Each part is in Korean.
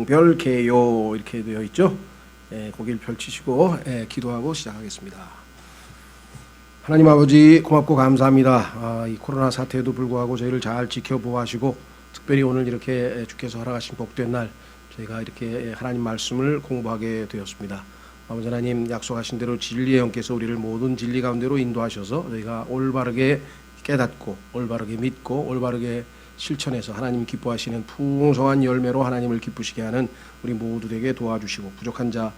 영별개요 이렇게 되어 있죠. 고개를 펼치시고 기도하고 시작하겠습니다. 하나님 아버지 고맙고 감사합니다. 이 코로나 사태에도 불구하고 저희를 잘 지켜보아시고 특별히 오늘 이렇게 주께서 허락하신 복된 날 저희가 이렇게 하나님 말씀을 공부하게 되었습니다. 아버지 하나님 약속하신 대로 진리의 영께서 우리를 모든 진리 가운데로 인도하셔서 저희가 올바르게 깨닫고 올바르게 믿고 올바르게 실천해서 하나님 기뻐하시는 풍성한 열매로 하나님을 기쁘시게 하는 우리 모두에게 도와주시고 부족한 자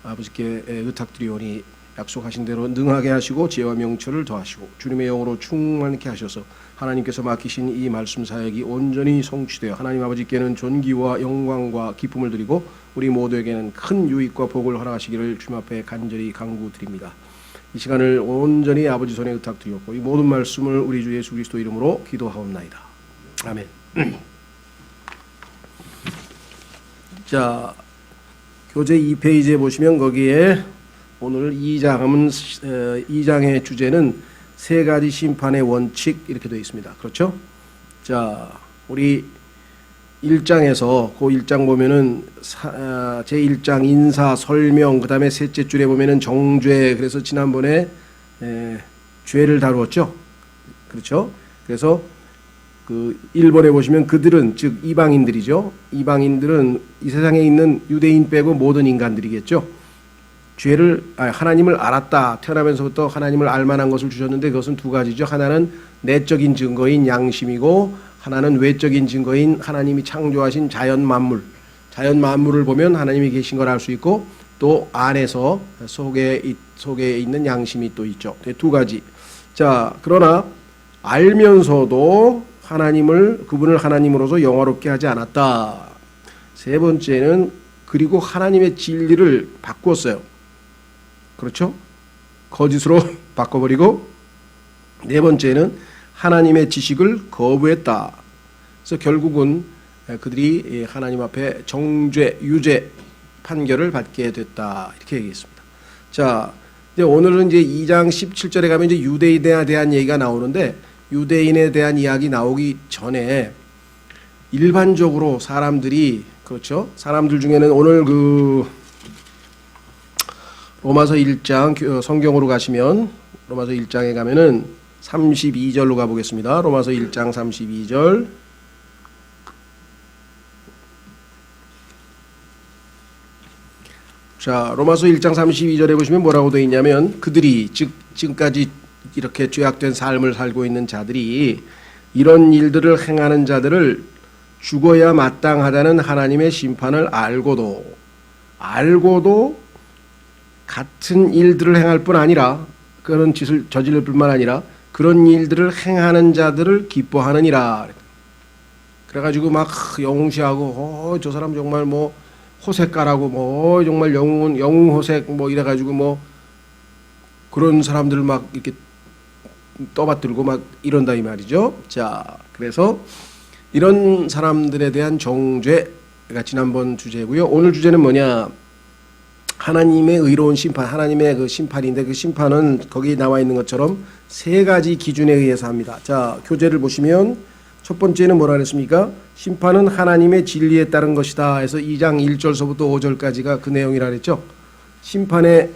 아버지께 의탁드리오니 약속하신 대로 능하게 하시고 지혜와 명철을 더하시고 주님의 영으로 충만케 하셔서 하나님께서 맡기신 이 말씀 사역이 온전히 성취되어 하나님 아버지께는 존귀와 영광과 기쁨을 드리고 우리 모두에게는 큰 유익과 복을 허락하시기를 주님 앞에 간절히 간구드립니다. 이 시간을 온전히 아버지 손에 의탁드리었고 이 모든 말씀을 우리 주 예수 그리스도 이름으로 기도하옵나이다. 아멘. 자, 교재 2페이지에 보시면 거기에 오늘 2장의 주제는 세 가지 심판의 원칙 이렇게 되어 있습니다. 그렇죠? 자, 우리 1장에서 그 1장 보면은 제1장 인사 설명 그 다음에 셋째 줄에 보면은 정죄 그래서 지난번에 죄를 다루었죠. 그렇죠? 그래서 그 1번에 보시면 그들은 즉 이방인들이죠. 이방인들은 이 세상에 있는 유대인 빼고 모든 인간들이겠죠. 죄를 하나님을 알았다. 태어나면서부터 하나님을 알만한 것을 주셨는데 그것은 두 가지죠. 하나는 내적인 증거인 양심이고 하나는 외적인 증거인 하나님이 창조하신 자연 만물을 보면 하나님이 계신 걸 알 수 있고 또 안에서 속에 있는 양심이 또 있죠. 두 가지. 자, 그러나 알면서도 그분을 하나님으로서 영화롭게 하지 않았다. 세 번째는 그리고 하나님의 진리를 바꾸었어요. 그렇죠? 거짓으로 바꿔버리고 네 번째는 하나님의 지식을 거부했다. 그래서 결국은 그들이 하나님 앞에 정죄, 유죄 판결을 받게 됐다. 이렇게 얘기했습니다. 자, 이제 오늘은 이제 2장 17절에 가면 이제 유대인에 대한 얘기가 나오는데 유대인에 대한 이야기 나오기 전에 일반적으로 사람들이 그렇죠? 사람들 중에는 오늘 그 로마서 1장 성경으로 가시면 로마서 1장에 가면은 32절로 가보겠습니다. 로마서 1장 32절. 자, 로마서 1장 32절에 보시면 뭐라고 되어 있냐면 그들이 즉 지금까지 이렇게 죄악된 삶을 살고 있는 자들이 이런 일들을 행하는 자들을 죽어야 마땅하다는 하나님의 심판을 알고도 같은 일들을 행할 뿐 아니라 그런 짓을 저지를 뿐만 아니라 그런 일들을 행하는 자들을 기뻐하느니라. 그래가지고 막 영웅시하고 저 사람 정말 뭐 호색가라고 뭐 정말 영웅호색 뭐 이래가지고 뭐 그런 사람들을 막 이렇게 떠받들고 막 이런다 이 말이죠. 자, 그래서 이런 사람들에 대한 정죄가 지난번 주제고요. 오늘 주제는 뭐냐? 하나님의 의로운 심판, 하나님의 그 심판인데 그 심판은 거기 나와 있는 것처럼 세 가지 기준에 의해서 합니다. 자, 교재를 보시면 첫 번째는 뭐라 그랬습니까? 심판은 하나님의 진리에 따른 것이다 해서 2장 1절서부터 5절까지가 그 내용이라 그랬죠. 심판의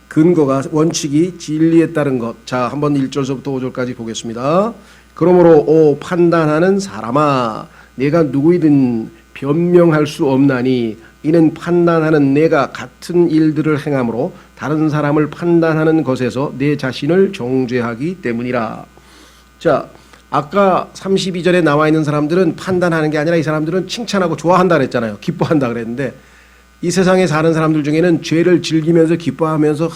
근거가 원칙이 진리에 따른 것. 자, 한번 1절서부터 5절까지 보겠습니다. 그러므로 판단하는 사람아 내가 누구이든 변명할 수 없나니 이는 판단하는 내가 같은 일들을 행함으로 다른 사람을 판단하는 것에서 내 자신을 정죄하기 때문이라. 자, 아까 32절에 나와 있는 사람들은 판단하는 게 아니라 이 사람들은 칭찬하고 좋아한다 그랬잖아요. 기뻐한다 그랬는데 이 세상에 사는 사람들 중에는 죄를 즐기면서 기뻐하면서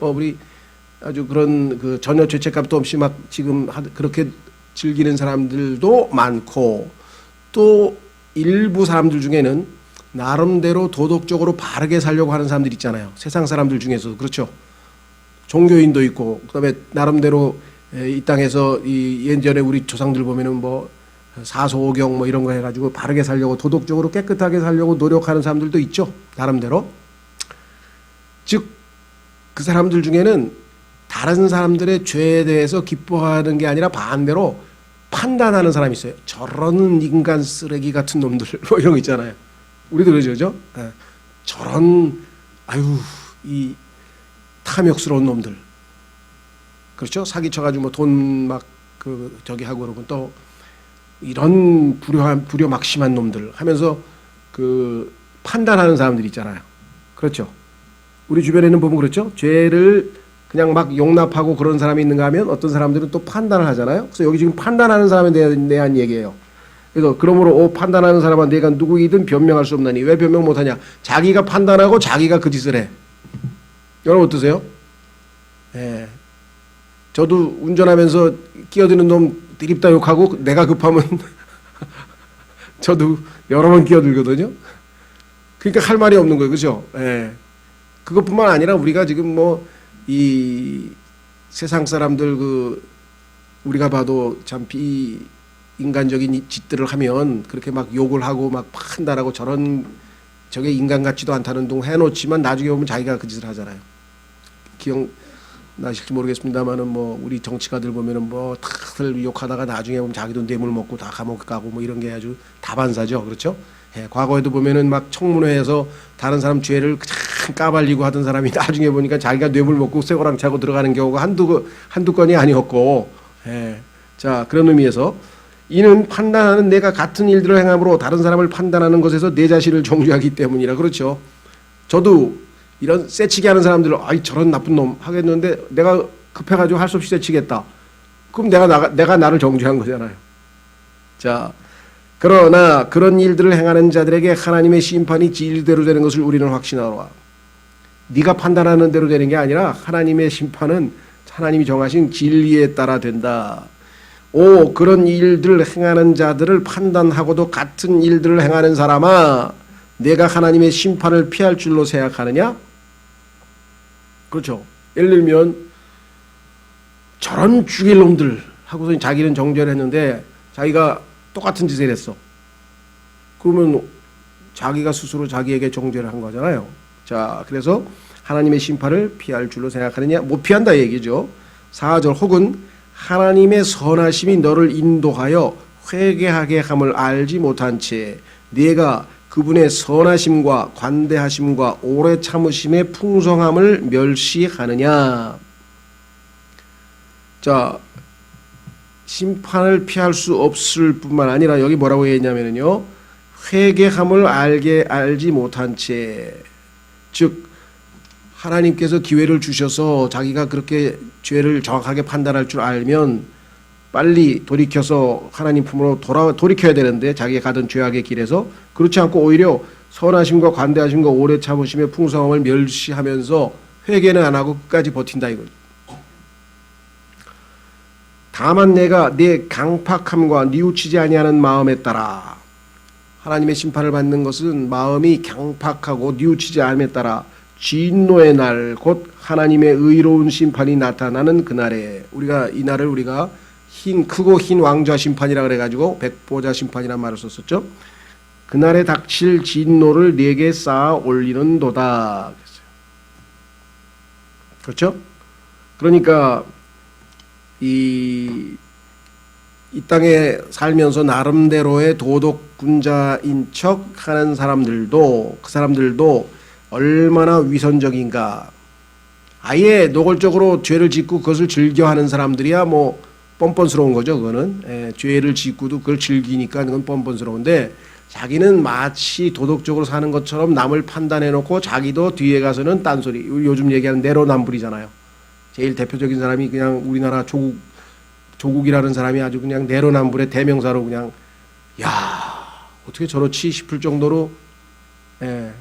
우리 아주 그런 그 전혀 죄책감도 없이 막 지금 그렇게 즐기는 사람들도 많고 또 일부 사람들 중에는 나름대로 도덕적으로 바르게 살려고 하는 사람들 있잖아요. 세상 사람들 중에서도 그렇죠. 종교인도 있고 그다음에 나름대로 이 땅에서 이 예전에 우리 조상들 보면은 뭐 사소오경 뭐 이런 거 해가지고 바르게 살려고 도덕적으로 깨끗하게 살려고 노력하는 사람들도 있죠. 나름대로. 즉 그 사람들 중에는 다른 사람들의 죄에 대해서 기뻐하는 게 아니라 반대로 판단하는 사람이 있어요. 저런 인간 쓰레기 같은 놈들 뭐 이런 거 있잖아요. 우리도 그러죠, 그죠? 예. 저런 아유 이 탐욕스러운 놈들, 그렇죠? 사기 쳐가지고 뭐 돈 막 그 저기 하고 그러고 또 이런 불효 막심한 놈들 하면서 그 판단하는 사람들 있잖아요. 그렇죠? 우리 주변에는 보면 그렇죠? 죄를 그냥 막 용납하고 그런 사람이 있는가 하면 어떤 사람들은 또 판단을 하잖아요. 그래서 여기 지금 판단하는 사람에 대한 얘기예요. 그래서 그러므로 판단하는 사람은 내가 누구이든 변명할 수 없나니. 왜 변명 못하냐? 자기가 판단하고 자기가 그 짓을 해. 여러분 어떠세요? 예. 저도 운전하면서 끼어드는 놈 드립다 욕하고 내가 급하면 저도 여러 번 끼어들거든요. 그러니까 할 말이 없는 거예요. 그죠? 예. 그것뿐만 아니라 우리가 지금 뭐 이 세상 사람들 그 우리가 봐도 참 비인간적인 짓들을 하면 그렇게 막 욕을 하고 막 판단하고 저런 저게 인간 같지도 않다는 둥 해놓지만 나중에 보면 자기가 그 짓을 하잖아요. 기억나실지 모르겠습니다만은 뭐 우리 정치가들 보면은 뭐 다들 욕하다가 나중에 보면 자기도 뇌물 먹고 다 감옥 가고 뭐 이런 게 아주 다반사죠. 그렇죠? 예, 과거에도 보면은 막 청문회에서 다른 사람 죄를 참 까발리고 하던 사람이 나중에 보니까 자기가 뇌물 먹고 쇠고랑 차고 들어가는 경우가 한두 건이 아니었고, 예. 자, 그런 의미에서 이는 판단하는 내가 같은 일들을 행함으로 다른 사람을 판단하는 것에서 내 자신을 정죄하기 때문이라. 그렇죠. 저도 이런 쎄치게 하는 사람들을 아이 저런 나쁜 놈 하겠는데 내가 급해가지고 할 수 없이 쎄치겠다. 그럼 내가 나를 정죄한 거잖아요. 자. 그러나 그런 일들을 행하는 자들에게 하나님의 심판이 진리대로 되는 것을 우리는 확신하노라. 네가 판단하는 대로 되는 게 아니라 하나님의 심판은 하나님이 정하신 진리에 따라 된다. 오, 그런 일들을 행하는 자들을 판단하고도 같은 일들을 행하는 사람아, 내가 하나님의 심판을 피할 줄로 생각하느냐? 그렇죠. 예를 들면 저런 죽일 놈들 하고서 자기는 정죄를 했는데 자기가 똑같은 짓을 했어. 그러면 자기가 스스로 자기에게 정죄를 한 거잖아요. 자, 그래서 하나님의 심판을 피할 줄로 생각하느냐? 못 피한다 얘기죠. 4절 혹은 하나님의 선하심이 너를 인도하여 회개하게 함을 알지 못한 채 네가 그분의 선하심과 관대하심과 오래 참으심의 풍성함을 멸시하느냐? 자, 심판을 피할 수 없을 뿐만 아니라 여기 뭐라고 했냐면요, 회개함을 알지 못한 채, 즉 하나님께서 기회를 주셔서 자기가 그렇게 죄를 정확하게 판단할 줄 알면 빨리 돌이켜서 하나님 품으로 돌이켜야 되는데 자기가 가던 죄악의 길에서 그렇지 않고 오히려 선하심과 관대하심과 오래 참으심의 풍성함을 멸시하면서 회개는 안 하고 끝까지 버틴다 이거죠. 다만 내가 내 강팍함과 뉘우치지 아니하는 마음에 따라, 하나님의 심판을 받는 것은 마음이 강팍하고 뉘우치지 않음에 따라 진노의 날 곧 하나님의 의로운 심판이 나타나는 그날에, 우리가 이 날을 우리가 크고 흰 왕좌 심판이라 그래가지고 백보자 심판이란 말을 썼었죠. 그날에 닥칠 진노를 네게 쌓아 올리는도다. 그렇죠? 그러니까 이 땅에 살면서 나름대로의 도덕군자인 척 하는 사람들도, 그 사람들도 얼마나 위선적인가. 아예 노골적으로 죄를 짓고 그것을 즐겨하는 사람들이야 뭐 뻔뻔스러운 거죠. 그거는 죄를 짓고도 그걸 즐기니까 그건 뻔뻔스러운데, 자기는 마치 도덕적으로 사는 것처럼 남을 판단해놓고 자기도 뒤에 가서는 딴소리. 요즘 얘기하는 내로남불이잖아요. 제일 대표적인 사람이 그냥 우리나라 조국이라는 사람이 아주 그냥 내로남불의 대명사로 그냥 야 어떻게 저렇지 싶을 정도로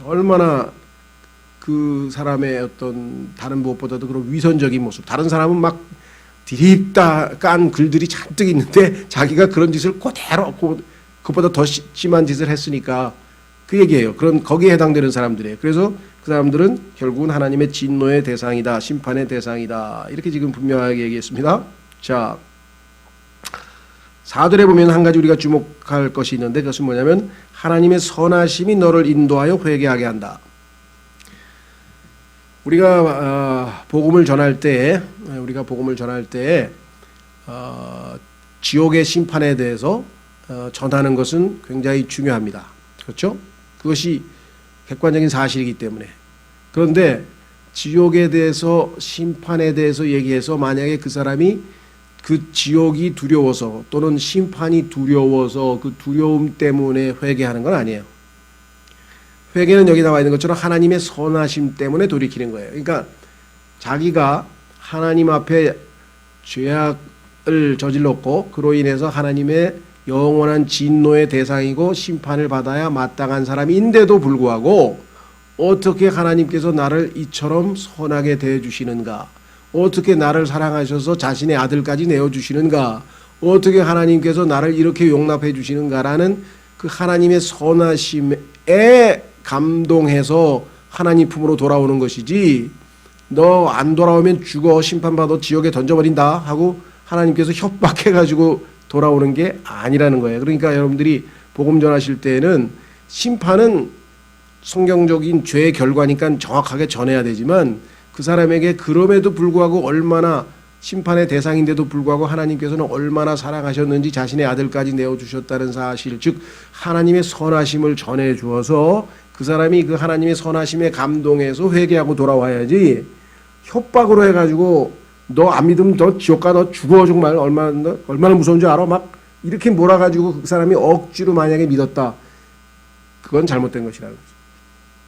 얼마나 그 사람의 어떤 다른 무엇보다도 그런 위선적인 모습. 다른 사람은 막 디립다 깐 글들이 잔뜩 있는데 자기가 그런 짓을 그대로 그것보다 더 심한 짓을 했으니까 그 얘기예요. 그런 거기에 해당되는 사람들이에요. 그래서 그 사람들은 결국은 하나님의 진노의 대상이다, 심판의 대상이다. 이렇게 지금 분명하게 얘기했습니다. 자, 4절에 보면 한 가지 우리가 주목할 것이 있는데 그것은 뭐냐면 하나님의 선하심이 너를 인도하여 회개하게 한다. 우리가 복음을 전할 때 지옥의 심판에 대해서 전하는 것은 굉장히 중요합니다. 그렇죠? 그것이 객관적인 사실이기 때문에. 그런데 지옥에 대해서 심판에 대해서 얘기해서 만약에 그 사람이 그 지옥이 두려워서 또는 심판이 두려워서 그 두려움 때문에 회개하는 건 아니에요. 회개는 여기 나와 있는 것처럼 하나님의 선하심 때문에 돌이키는 거예요. 그러니까 자기가 하나님 앞에 죄악을 저질렀고 그로 인해서 하나님의 영원한 진노의 대상이고 심판을 받아야 마땅한 사람인데도 불구하고 어떻게 하나님께서 나를 이처럼 선하게 대해주시는가, 어떻게 나를 사랑하셔서 자신의 아들까지 내어주시는가, 어떻게 하나님께서 나를 이렇게 용납해 주시는가라는 그 하나님의 선하심에 감동해서 하나님 품으로 돌아오는 것이지, 너 안 돌아오면 죽어, 심판받아 지옥에 던져버린다 하고 하나님께서 협박해가지고 돌아오는 게 아니라는 거예요. 그러니까 여러분들이 복음 전하실 때는 심판은 성경적인 죄의 결과니까 정확하게 전해야 되지만 그 사람에게 그럼에도 불구하고 얼마나 심판의 대상인데도 불구하고 하나님께서는 얼마나 사랑하셨는지 자신의 아들까지 내어주셨다는 사실, 즉 하나님의 선하심을 전해 주어서 그 사람이 그 하나님의 선하심에 감동해서 회개하고 돌아와야지, 협박으로 해가지고 너 안 믿으면 너 지옥 가, 너 죽어, 정말 얼마나 무서운 줄 알아? 막 이렇게 몰아가지고 그 사람이 억지로 만약에 믿었다, 그건 잘못된 것이라는 거죠.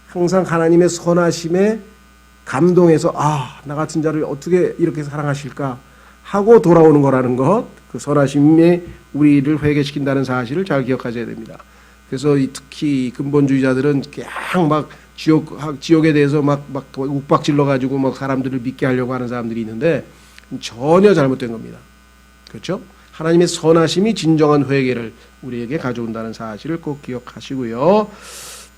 항상 하나님의 선하심에 감동해서 나 같은 자를 어떻게 이렇게 사랑하실까 하고 돌아오는 거라는 것, 그 선하심에 우리를 회개시킨다는 사실을 잘 기억하셔야 됩니다. 그래서 특히 근본주의자들은 그냥 막 지옥에 대해서 막 욱박질러 가지고 막 사람들을 믿게 하려고 하는 사람들이 있는데 전혀 잘못된 겁니다. 그렇죠? 하나님의 선하심이 진정한 회개를 우리에게 가져온다는 사실을 꼭 기억하시고요.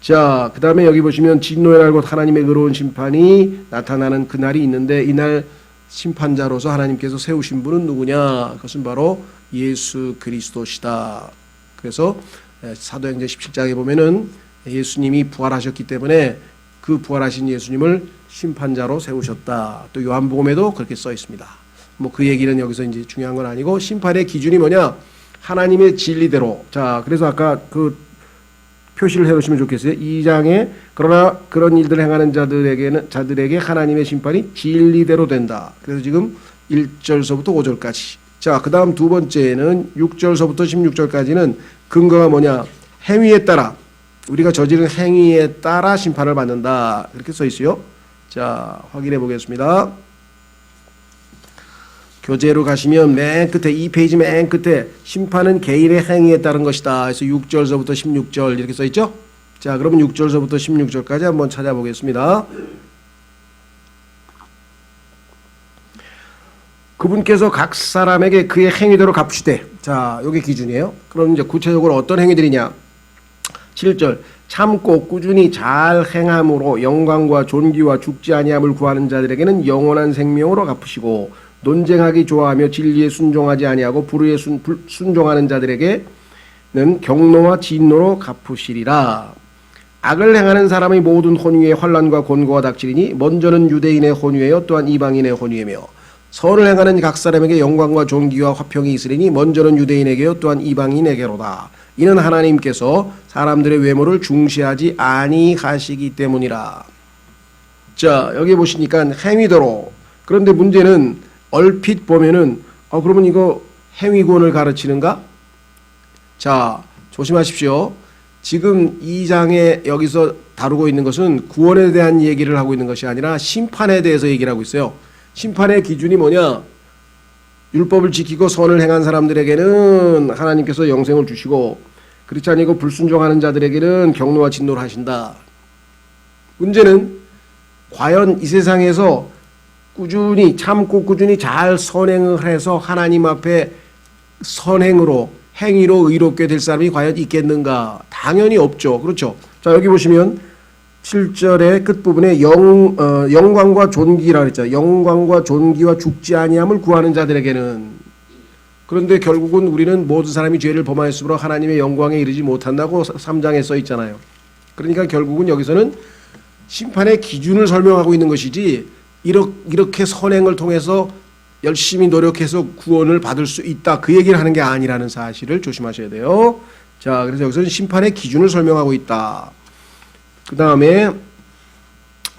자, 그 다음에 여기 보시면 진노의 날 곧 하나님의 의로운 심판이 나타나는 그날이 있는데, 이날 심판자로서 하나님께서 세우신 분은 누구냐? 그것은 바로 예수 그리스도시다. 그래서 사도행전 17장에 보면은 예수님이 부활하셨기 때문에 그 부활하신 예수님을 심판자로 세우셨다. 또 요한복음에도 그렇게 써 있습니다. 뭐 그 얘기는 여기서 이제 중요한 건 아니고, 심판의 기준이 뭐냐? 하나님의 진리대로. 자, 그래서 아까 그 표시를 해놓으시면 좋겠어요. 2장에 그러나 그런 일들을 행하는 자들에게 하나님의 심판이 진리대로 된다. 그래서 지금 1절서부터 5절까지. 자, 그 다음 두 번째는 6절서부터 16절까지는 근거가 뭐냐? 행위에 따라, 우리가 저지른 행위에 따라 심판을 받는다. 이렇게 써 있어요. 자, 확인해 보겠습니다. 교재로 가시면 맨 끝에, 2페이지 맨 끝에 심판은 개인의 행위에 따른 것이다. 그래서 6절서부터 16절 이렇게 써 있죠. 자, 그러면 6절서부터 16절까지 한번 찾아보겠습니다. 그분께서 각 사람에게 그의 행위대로 갚으시되. 자, 이게 기준이에요. 그럼 이제 구체적으로 어떤 행위들이냐? 7절, 참고 꾸준히 잘 행함으로 영광과 존귀와 죽지 아니함을 구하는 자들에게는 영원한 생명으로 갚으시고, 논쟁하기 좋아하며 진리에 순종하지 아니하고 불의에 순종하는 자들에게는 경노와 진노로 갚으시리라. 악을 행하는 사람의 모든 혼위에 환난과 곤고가 닥치리니 먼저는 유대인의 혼위에요 또한 이방인의 혼위이며, 선을 행하는 각 사람에게 영광과 존귀와 화평이 있으리니 먼저는 유대인에게요 또한 이방인에게로다. 이는 하나님께서 사람들의 외모를 중시하지 아니하시기 때문이라. 자, 여기 보시니까 행위대로. 그런데 문제는 얼핏 보면은 그러면 이거 행위구원을 가르치는가? 자, 조심하십시오. 지금 2장에 여기서 다루고 있는 것은 구원에 대한 얘기를 하고 있는 것이 아니라 심판에 대해서 얘기를 하고 있어요. 심판의 기준이 뭐냐? 율법을 지키고 선을 행한 사람들에게는 하나님께서 영생을 주시고, 그렇지 아니고 불순종하는 자들에게는 경노와 진노를 하신다. 문제는 과연 이 세상에서 꾸준히 참고 꾸준히 잘 선행을 해서 하나님 앞에 선행으로 행위로 의롭게 될 사람이 과연 있겠는가? 당연히 없죠. 그렇죠? 자, 여기 보시면 7절의 끝부분에 영광과 존귀라 그랬죠. 영광과 존귀와 죽지 아니함을 구하는 자들에게는. 그런데 결국은 우리는 모든 사람이 죄를 범하였으므로 하나님의 영광에 이르지 못한다고 3장에 써 있잖아요. 그러니까 결국은 여기서는 심판의 기준을 설명하고 있는 것이지, 이렇게 선행을 통해서 열심히 노력해서 구원을 받을 수 있다, 그 얘기를 하는 게 아니라는 사실을 조심하셔야 돼요. 자, 그래서 여기서는 심판의 기준을 설명하고 있다. 그 다음에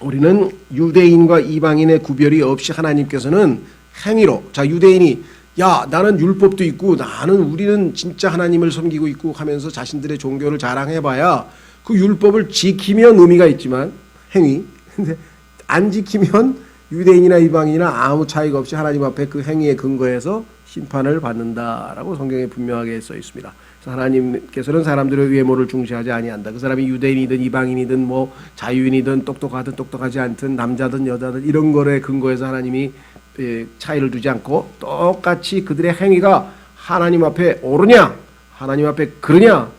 우리는 유대인과 이방인의 구별이 없이 하나님께서는 행위로, 자 유대인이 야 나는 율법도 있고 우리는 진짜 하나님을 섬기고 있고 하면서 자신들의 종교를 자랑해봐야 그 율법을 지키면 의미가 있지만 행위, 근데 안 지키면 유대인이나 이방인이나 아무 차이가 없이 하나님 앞에 그 행위에 근거해서 심판을 받는다라고 성경에 분명하게 써 있습니다. 그래서 하나님께서는 사람들의 외모를 중시하지 아니한다. 그 사람이 유대인이든 이방인이든 뭐 자유인이든 똑똑하든 똑똑하지 않든 남자든 여자든 이런 거에 근거해서 하나님이 차이를 두지 않고 똑같이 그들의 행위가 하나님 앞에 옳으냐 하나님 앞에 그러냐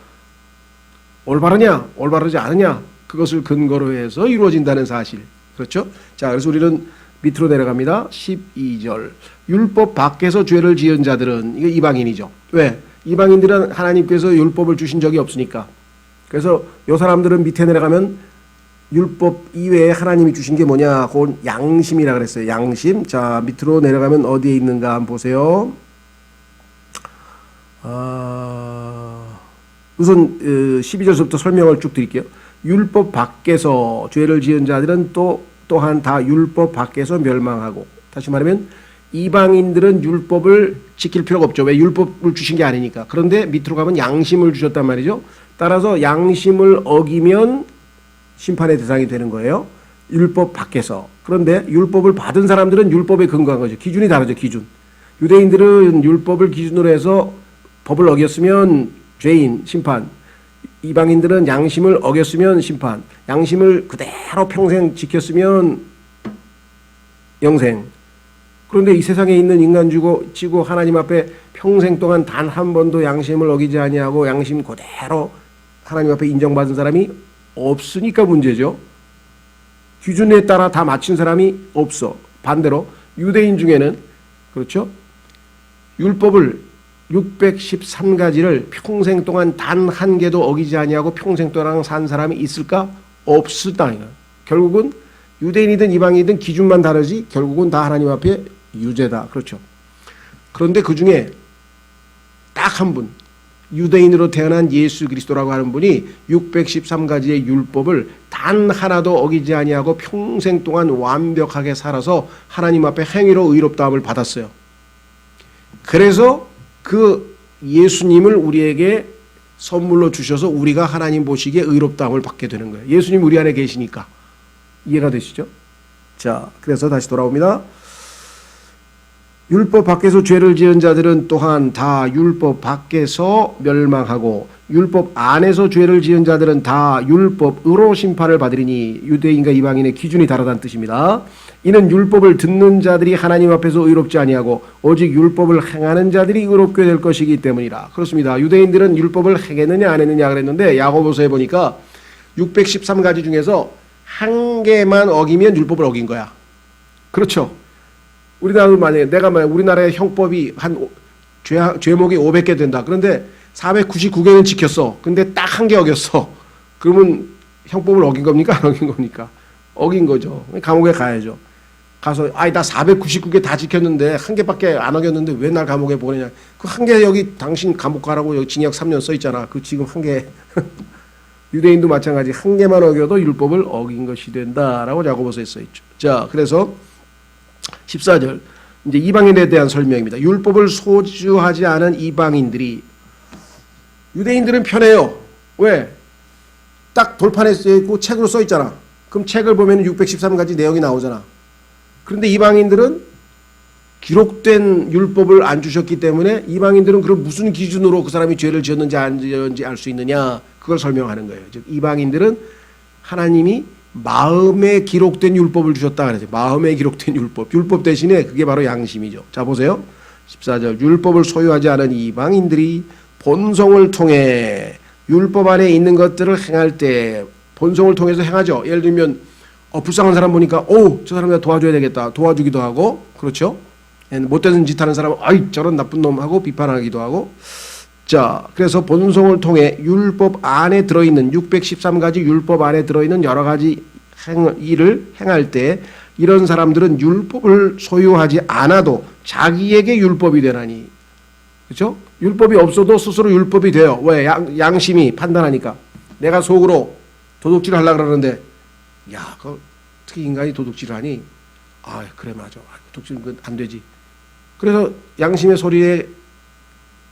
올바르냐 올바르지 않으냐 그것을 근거로 해서 이루어진다는 사실. 그렇죠? 자, 그래서 우리는 밑으로 내려갑니다. 12절. 율법 밖에서 죄를 지은 자들은, 이게 이방인이죠. 왜? 이방인들은 하나님께서 율법을 주신 적이 없으니까. 그래서 이 사람들은 밑에 내려가면 율법 이외에 하나님이 주신 게 뭐냐? 그건 양심이라 그랬어요. 양심. 자, 밑으로 내려가면 어디에 있는가 한번 보세요. 우선 12절부터 설명을 쭉 드릴게요. 율법 밖에서 죄를 지은 자들은 또한 다 율법 밖에서 멸망하고, 다시 말하면 이방인들은 율법을 지킬 필요가 없죠. 왜? 율법을 주신 게 아니니까. 그런데 밑으로 가면 양심을 주셨단 말이죠. 따라서 양심을 어기면 심판의 대상이 되는 거예요. 율법 밖에서. 그런데 율법을 받은 사람들은 율법에 근거한 거죠. 기준이 다르죠. 기준. 유대인들은 율법을 기준으로 해서 법을 어겼으면 죄인, 심판. 이방인들은 양심을 어겼으면 심판, 양심을 그대로 평생 지켰으면 영생. 그런데 이 세상에 있는 인간 치고 하나님 앞에 평생 동안 단 한 번도 양심을 어기지 아니하고 양심 그대로 하나님 앞에 인정받은 사람이 없으니까 문제죠. 기준에 따라 다 맞춘 사람이 없어. 반대로 유대인 중에는, 그렇죠? 율법을 613가지를 평생 동안 단 한 개도 어기지 아니하고 평생 동안 산 사람이 있을까? 없었다. 결국은 유대인이든 이방인이든 기준만 다르지 결국은 다 하나님 앞에 유죄다. 그렇죠. 그런데 그 중에 딱 한 분, 유대인으로 태어난 예수 그리스도라고 하는 분이 613가지의 율법을 단 하나도 어기지 아니하고 평생 동안 완벽하게 살아서 하나님 앞에 행위로 의롭다함을 받았어요. 그래서 그 예수님을 우리에게 선물로 주셔서 우리가 하나님 보시기에 의롭다함을 받게 되는 거예요. 예수님 우리 안에 계시니까. 이해가 되시죠? 자, 그래서 다시 돌아옵니다. 율법 밖에서 죄를 지은 자들은 또한 다 율법 밖에서 멸망하고 율법 안에서 죄를 지은 자들은 다 율법으로 심판을 받으리니, 유대인과 이방인의 기준이 다르다는 뜻입니다. 이는 율법을 듣는 자들이 하나님 앞에서 의롭지 아니하고 오직 율법을 행하는 자들이 의롭게 될 것이기 때문이라. 그렇습니다. 유대인들은 율법을 행했느냐 안 했느냐 그랬는데 야고보서에 보니까 613가지 중에서 한 개만 어기면 율법을 어긴 거야. 그렇죠. 우리나라도 만약에 우리나라의 형법이 한 죄목이 500개 된다. 그런데 499개는 지켰어. 근데 딱 한 개 어겼어. 그러면 형법을 어긴 겁니까? 안 어긴 겁니까? 어긴 거죠. 감옥에 가야죠. 가서 나 499개 다 지켰는데 한 개밖에 안 어겼는데 왜 날 감옥에 보내냐. 그 한 개 여기 당신 감옥 가라고 여기 징역 3년 써 있잖아. 그 지금 한 개. 유대인도 마찬가지 한 개만 어겨도 율법을 어긴 것이 된다라고 야고보서에 써 있죠. 자, 그래서 14절 이제 이방인에 대한 설명입니다. 율법을 소유하지 않은 이방인들이, 유대인들은 편해요. 왜? 딱 돌판에 써 있고 책으로 써 있잖아. 그럼 책을 보면 613가지 내용이 나오잖아. 그런데 이방인들은 기록된 율법을 안 주셨기 때문에 이방인들은 그럼 무슨 기준으로 그 사람이 죄를 지었는지 안 지었는지 알 수 있느냐, 그걸 설명하는 거예요. 즉 이방인들은 하나님이 마음에 기록된 율법을 주셨다 그러죠. 마음에 기록된 율법 대신에 그게 바로 양심이죠. 자, 보세요. 14절 율법을 소유하지 않은 이방인들이 본성을 통해 율법 안에 있는 것들을 행할 때, 본성을 통해서 행하죠. 예를 들면 불쌍한 사람 보니까 저 사람 내가 도와줘야 되겠다, 도와주기도 하고, 그렇죠. 못되는 짓 하는 사람은 아이 저런 나쁜 놈 하고 비판하기도 하고. 자, 그래서 본성을 통해 율법 안에 들어있는 613가지 율법 안에 들어있는 여러 가지 일을 행할 때 이런 사람들은 율법을 소유하지 않아도 자기에게 율법이 되나니. 그렇죠? 율법이 없어도 스스로 율법이 돼요. 왜? 양심이 판단하니까. 내가 속으로 도둑질 하려고 그러는데 야, 그 어떻게 인간이 도둑질을 하니? 아, 그래 맞아. 도둑질은 안 되지. 그래서 양심의 소리에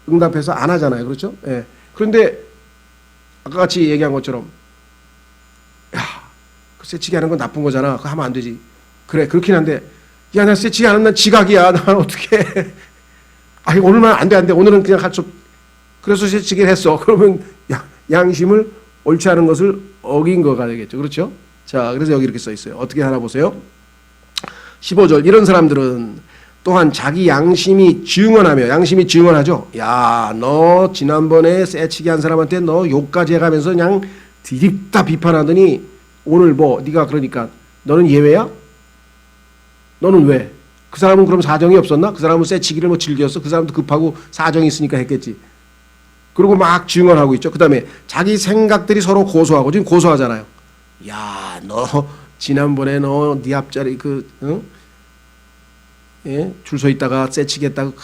응답해서 안 하잖아요. 그렇죠? 예. 그런데 아까 같이 얘기한 것처럼 야, 그 새치기 하는 건 나쁜 거잖아. 그거 하면 안 되지. 그래, 그렇긴 한데 야, 나 새치기 안 하면 난 지각이야. 난 어떻게 아니, 오늘만 안 돼. 오늘은 그냥 할 수 그래서 새치기를 했어. 그러면 양심을 옳지 않은 것을 어긴 거가 되겠죠. 그렇죠? 자, 그래서 여기 이렇게 써 있어요. 어떻게 하나 보세요. 15절. 이런 사람들은 또한 자기 양심이 증언하죠. 야, 너 지난번에 새치기 한 사람한테 너 욕까지 해가면서 그냥 뒤집다 비판하더니 오늘 뭐 네가 그러니까 너는 예외야? 너는 왜? 그 사람은 그럼 사정이 없었나? 그 사람은 새치기를 뭐 즐겼어? 그 사람도 급하고 사정이 있으니까 했겠지. 그리고 막 증언하고 있죠. 그 다음에 자기 생각들이 서로 고소하고 지금 고소하잖아요. 야, 너 지난번에 너 네 앞자리 예? 줄 서 있다가 새치기 했다고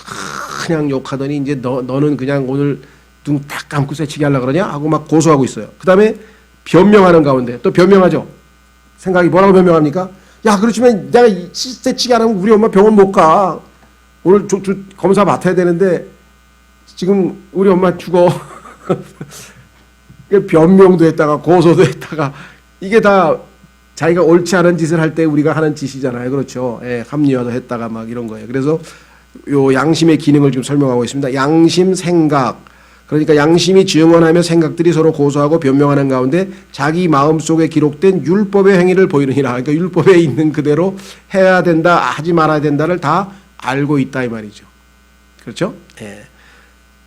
그냥 욕하더니 이제 너는 그냥 오늘 눈 딱 감고 새치기 하려고 그러냐? 하고 막 고소하고 있어요. 그 다음에 변명하는 가운데 또 변명하죠. 생각이 뭐라고 변명합니까? 야, 그렇지만 내가 새치기 안 하면 우리 엄마 병원 못 가. 오늘 검사 맡아야 되는데 지금 우리 엄마 죽어. 변명도 했다가 고소도 했다가 이게 다 자기가 옳지 않은 짓을 할 때 우리가 하는 짓이잖아요. 그렇죠? 예, 합리화도 했다가 막 이런 거예요. 그래서 요 양심의 기능을 좀 설명하고 있습니다. 양심, 생각. 그러니까 양심이 증언하며 생각들이 서로 고소하고 변명하는 가운데 자기 마음속에 기록된 율법의 행위를 보이느니라. 그러니까 율법에 있는 그대로 해야 된다, 하지 말아야 된다를 다 알고 있다 이 말이죠. 그렇죠? 예.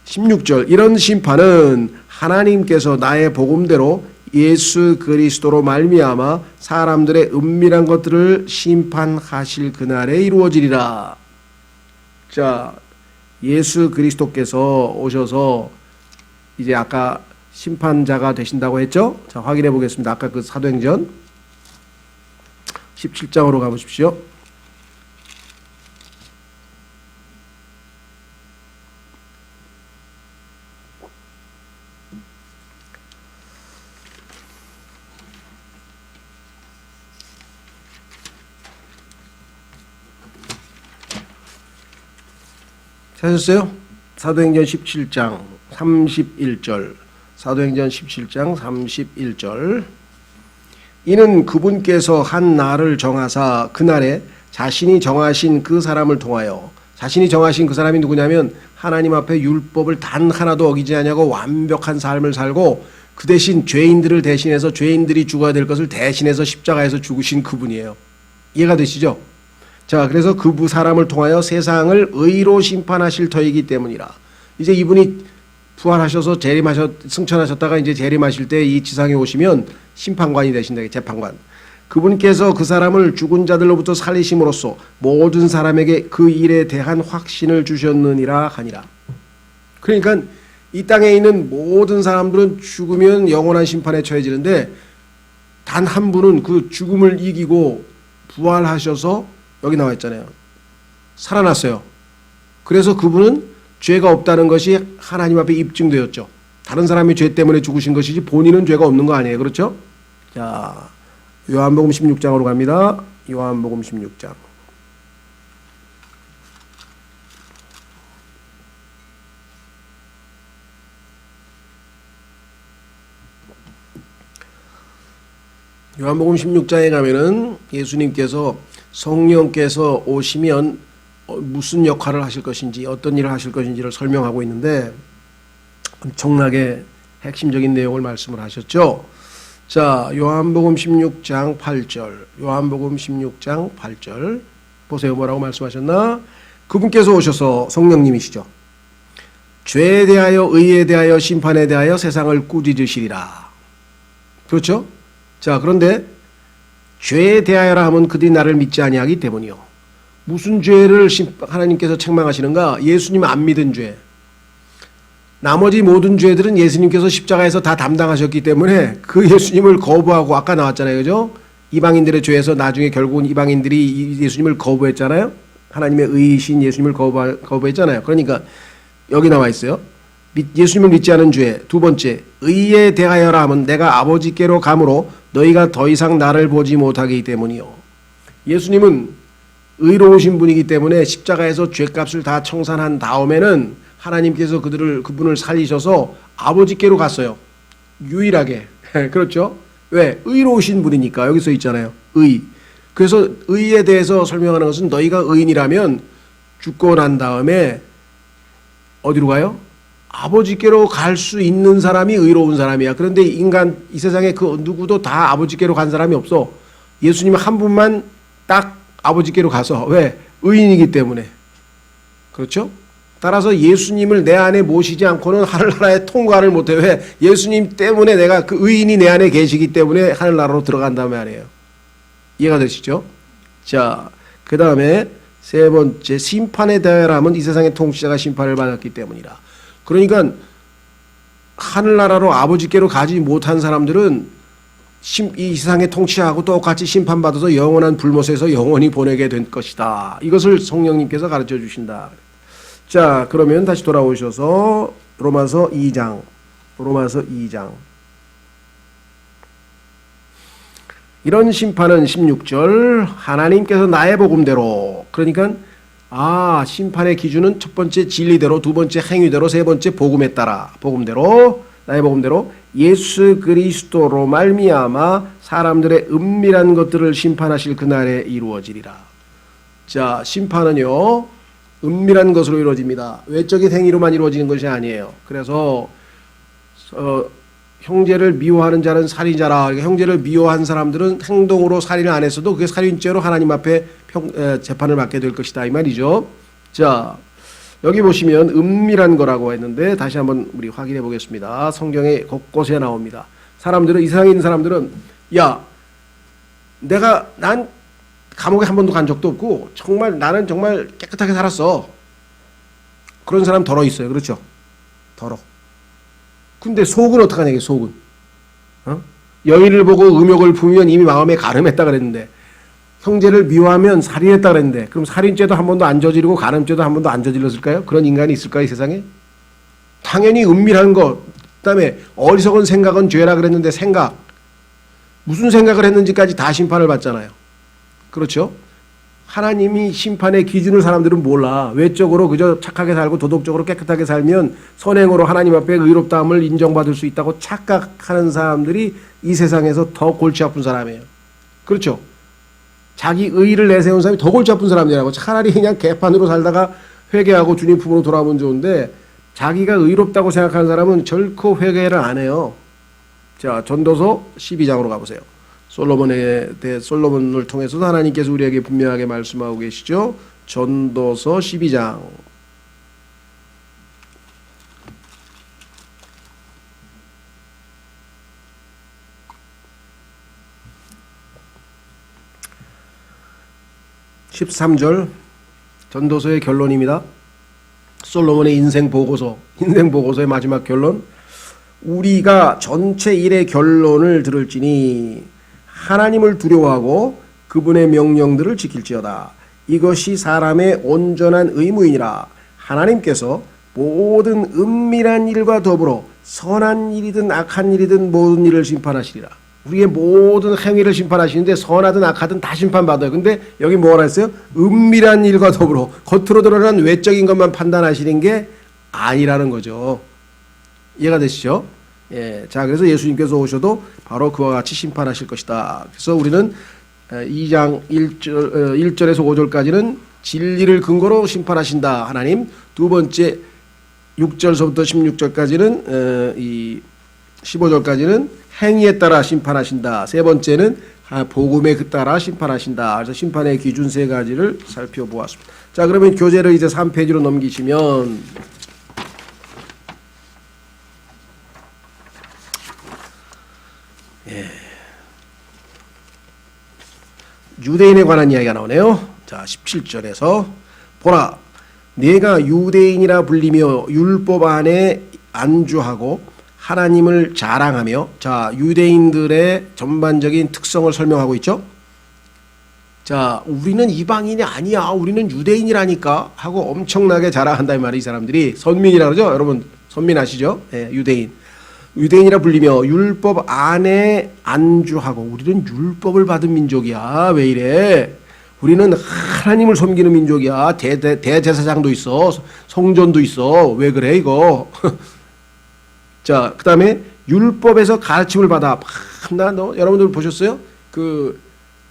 16절. 이런 심판은 하나님께서 나의 복음대로 예수 그리스도로 말미암아 사람들의 은밀한 것들을 심판하실 그날에 이루어지리라. 자, 예수 그리스도께서 오셔서 이제 아까 심판자가 되신다고 했죠? 자, 확인해 보겠습니다. 아까 그 사도행전 17장으로 가보십시오. 찾으셨어요? 사도행전 17장 31절. 사도행전 17장 31절. 이는 그분께서 한 날을 정하사 그날에 자신이 정하신 그 사람을 통하여, 자신이 정하신 그 사람이 누구냐면 하나님 앞에 율법을 단 하나도 어기지 않냐고 완벽한 삶을 살고 그 대신 죄인들을 대신해서 죄인들이 죽어야 될 것을 대신해서 십자가에서 죽으신 그분이에요. 이해가 되시죠? 자, 그래서 그 사람을 통하여 세상을 의로 심판하실 터이기 때문이라. 이제 이분이 부활하셔서 승천하셨다가 이제 재림하실 때 이 지상에 오시면 심판관이 되신다. 재판관. 그분께서 그 사람을 죽은 자들로부터 살리심으로써 모든 사람에게 그 일에 대한 확신을 주셨느니라 하니라. 그러니까 이 땅에 있는 모든 사람들은 죽으면 영원한 심판에 처해지는데 단 한 분은 그 죽음을 이기고 부활하셔서 여기 나와 있잖아요. 살아났어요. 그래서 그분은 죄가 없다는 것이 하나님 앞에 입증되었죠. 다른 사람이 죄 때문에 죽으신 것이지 본인은 죄가 없는 거 아니에요. 그렇죠? 자, 요한복음 16장으로 갑니다. 요한복음 16장. 요한복음 16장에 가면은 예수님께서 성령께서 오시면 무슨 역할을 하실 것인지 어떤 일을 하실 것인지를 설명하고 있는데 엄청나게 핵심적인 내용을 말씀을 하셨죠. 자, 요한복음 16장 8절. 요한복음 16장 8절. 보세요. 뭐라고 말씀하셨나? 그분께서 오셔서 성령님이시죠. 죄에 대하여 의에 대하여 심판에 대하여 세상을 꾸짖으시리라. 그렇죠? 자, 그런데 죄에 대하여라 하면 그들이 나를 믿지 아니하기 때문이요. 무슨 죄를 하나님께서 책망하시는가? 예수님 안 믿은 죄. 나머지 모든 죄들은 예수님께서 십자가에서 다 담당하셨기 때문에 그 예수님을 거부하고 아까 나왔잖아요. 그죠? 이방인들의 죄에서 나중에 결국은 이방인들이 예수님을 거부했잖아요. 하나님의 의이신 예수님을 거부했잖아요. 그러니까 여기 나와 있어요. 예수님을 믿지 않은 죄. 두 번째, 의에 대하여라 함은 내가 아버지께로 가므로 너희가 더 이상 나를 보지 못하기 때문이요. 예수님은 의로우신 분이기 때문에 십자가에서 죄값을 다 청산한 다음에는 하나님께서 그분을 살리셔서 아버지께로 갔어요. 유일하게. 그렇죠? 왜? 의로우신 분이니까. 여기 써 있잖아요. 의. 그래서 의에 대해서 설명하는 것은 너희가 의인이라면 죽고 난 다음에 어디로 가요? 아버지께로 갈 수 있는 사람이 의로운 사람이야. 그런데 인간 이 세상에 그 누구도 다 아버지께로 간 사람이 없어. 예수님 한 분만 딱 아버지께로 가서 왜? 의인이기 때문에. 그렇죠? 따라서 예수님을 내 안에 모시지 않고는 하늘나라에 통과를 못해. 왜? 예수님 때문에 내가 그 의인이 내 안에 계시기 때문에 하늘나라로 들어간단 말이에요. 이해가 되시죠? 자, 그 다음에 세 번째, 심판에 대하여라면 이 세상의 통치자가 심판을 받았기 때문이라. 그러니까 하늘나라로 아버지께로 가지 못한 사람들은 이 세상의 통치하고 똑같이 심판받아서 영원한 불못에서 영원히 보내게 될 것이다. 이것을 성령님께서 가르쳐 주신다. 자, 그러면 다시 돌아오셔서 로마서 2장. 이런 심판은 16절 하나님께서 나의 복음대로, 그러니까 심판의 기준은 첫 번째 진리대로, 두 번째 행위대로, 세 번째 복음에 따라, 복음대로, 나의 복음대로 예수 그리스도로 말미암아 사람들의 은밀한 것들을 심판하실 그날에 이루어지리라. 자, 심판은요 은밀한 것으로 이루어집니다. 외적인 행위로만 이루어지는 것이 아니에요. 그래서 형제를 미워하는 자는 살인자라. 형제를 미워한 사람들은 행동으로 살인을 안 했어도 그게 살인죄로 하나님 앞에 재판을 받게 될 것이다 이 말이죠. 자, 여기 보시면 은밀한 거라고 했는데 다시 한번 우리 확인해 보겠습니다. 성경에 곳곳에 나옵니다. 사람들은, 이 세상에 있는 사람들은 난 감옥에 한 번도 간 적도 없고 나는 정말 깨끗하게 살았어. 그런 사람 덜어 있어요. 그렇죠? 덜어. 근데 속은 어떡하냐 이게 속은. 여인을 보고 음욕을 품으면 이미 마음에 가늠했다 그랬는데, 형제를 미워하면 살인했다 그랬는데, 그럼 살인죄도 한 번도 안 저지르고 간음죄도 한 번도 안 저질렀을까요? 그런 인간이 있을까요 이 세상에? 당연히 은밀한 것, 그다음에 어리석은 생각은 죄라 그랬는데 무슨 생각을 했는지까지 다 심판을 받잖아요. 그렇죠? 하나님이 심판의 기준을 사람들은 몰라. 외적으로 그저 착하게 살고 도덕적으로 깨끗하게 살면 선행으로 하나님 앞에 의롭다함을 인정받을 수 있다고 착각하는 사람들이 이 세상에서 더 골치 아픈 사람이에요. 그렇죠? 자기 의의를 내세운 사람이 더 골치 아픈 사람이라고. 차라리 그냥 개판으로 살다가 회개하고 주님 품으로 돌아오면 좋은데, 자기가 의롭다고 생각하는 사람은 결코 회개를 안 해요. 자, 전도서 12장으로 가보세요. 솔로몬을 통해서도 하나님께서 우리에게 분명하게 말씀하고 계시죠. 전도서 12장. (13절) 전도서의 결론입니다. 솔로몬의 인생 보고서의 마지막 결론. 우리가 전체 일의 결론을 들을지니 하나님을 두려워하고 그분의 명령들을 지킬지어다. 이것이 사람의 온전한 의무이니라. 하나님께서 모든 은밀한 일과 더불어 선한 일이든 악한 일이든 모든 일을 심판하시리라. 우리의 모든 행위를 심판하시는데 선하든 악하든 다 심판받아요. 근데 여기 뭐라 했어요? 은밀한 일과 더불어 겉으로 드러난 외적인 것만 판단하시는 게 아니라는 거죠. 이해가 되시죠? 예. 자, 그래서 예수님께서 오셔도 바로 그와 같이 심판하실 것이다. 그래서 우리는 2장 1절에서 5절까지는 진리를 근거로 심판하신다 하나님. 두 번째 6절서부터 16절까지는 이 15절까지는 행위에 따라 심판하신다. 세 번째는 복음에 따라 심판하신다. 그래서 심판의 기준 세 가지를 살펴보았습니다. 자, 그러면 교재를 이제 3페이지로 넘기시면 유대인에 관한 이야기가 나오네요. 자, 17절에서 보라, 내가 유대인이라 불리며 율법 안에 안주하고 하나님을 자랑하며. 자, 유대인들의 전반적인 특성을 설명하고 있죠. 자, 우리는 이방인이 아니야. 우리는 유대인이라니까 하고 엄청나게 자랑한다 이 말이에요. 이 사람들이 선민이라 그러죠. 여러분 선민 아시죠? 예, 유대인. 유대인이라 불리며 율법 안에 안주하고 우리는 율법을 받은 민족이야. 왜 이래? 우리는 하나님을 섬기는 민족이야. 대제사장도 있어. 성전도 있어. 왜 그래 이거? 자, 그다음에 율법에서 가르침을 받아. 여러분들 보셨어요?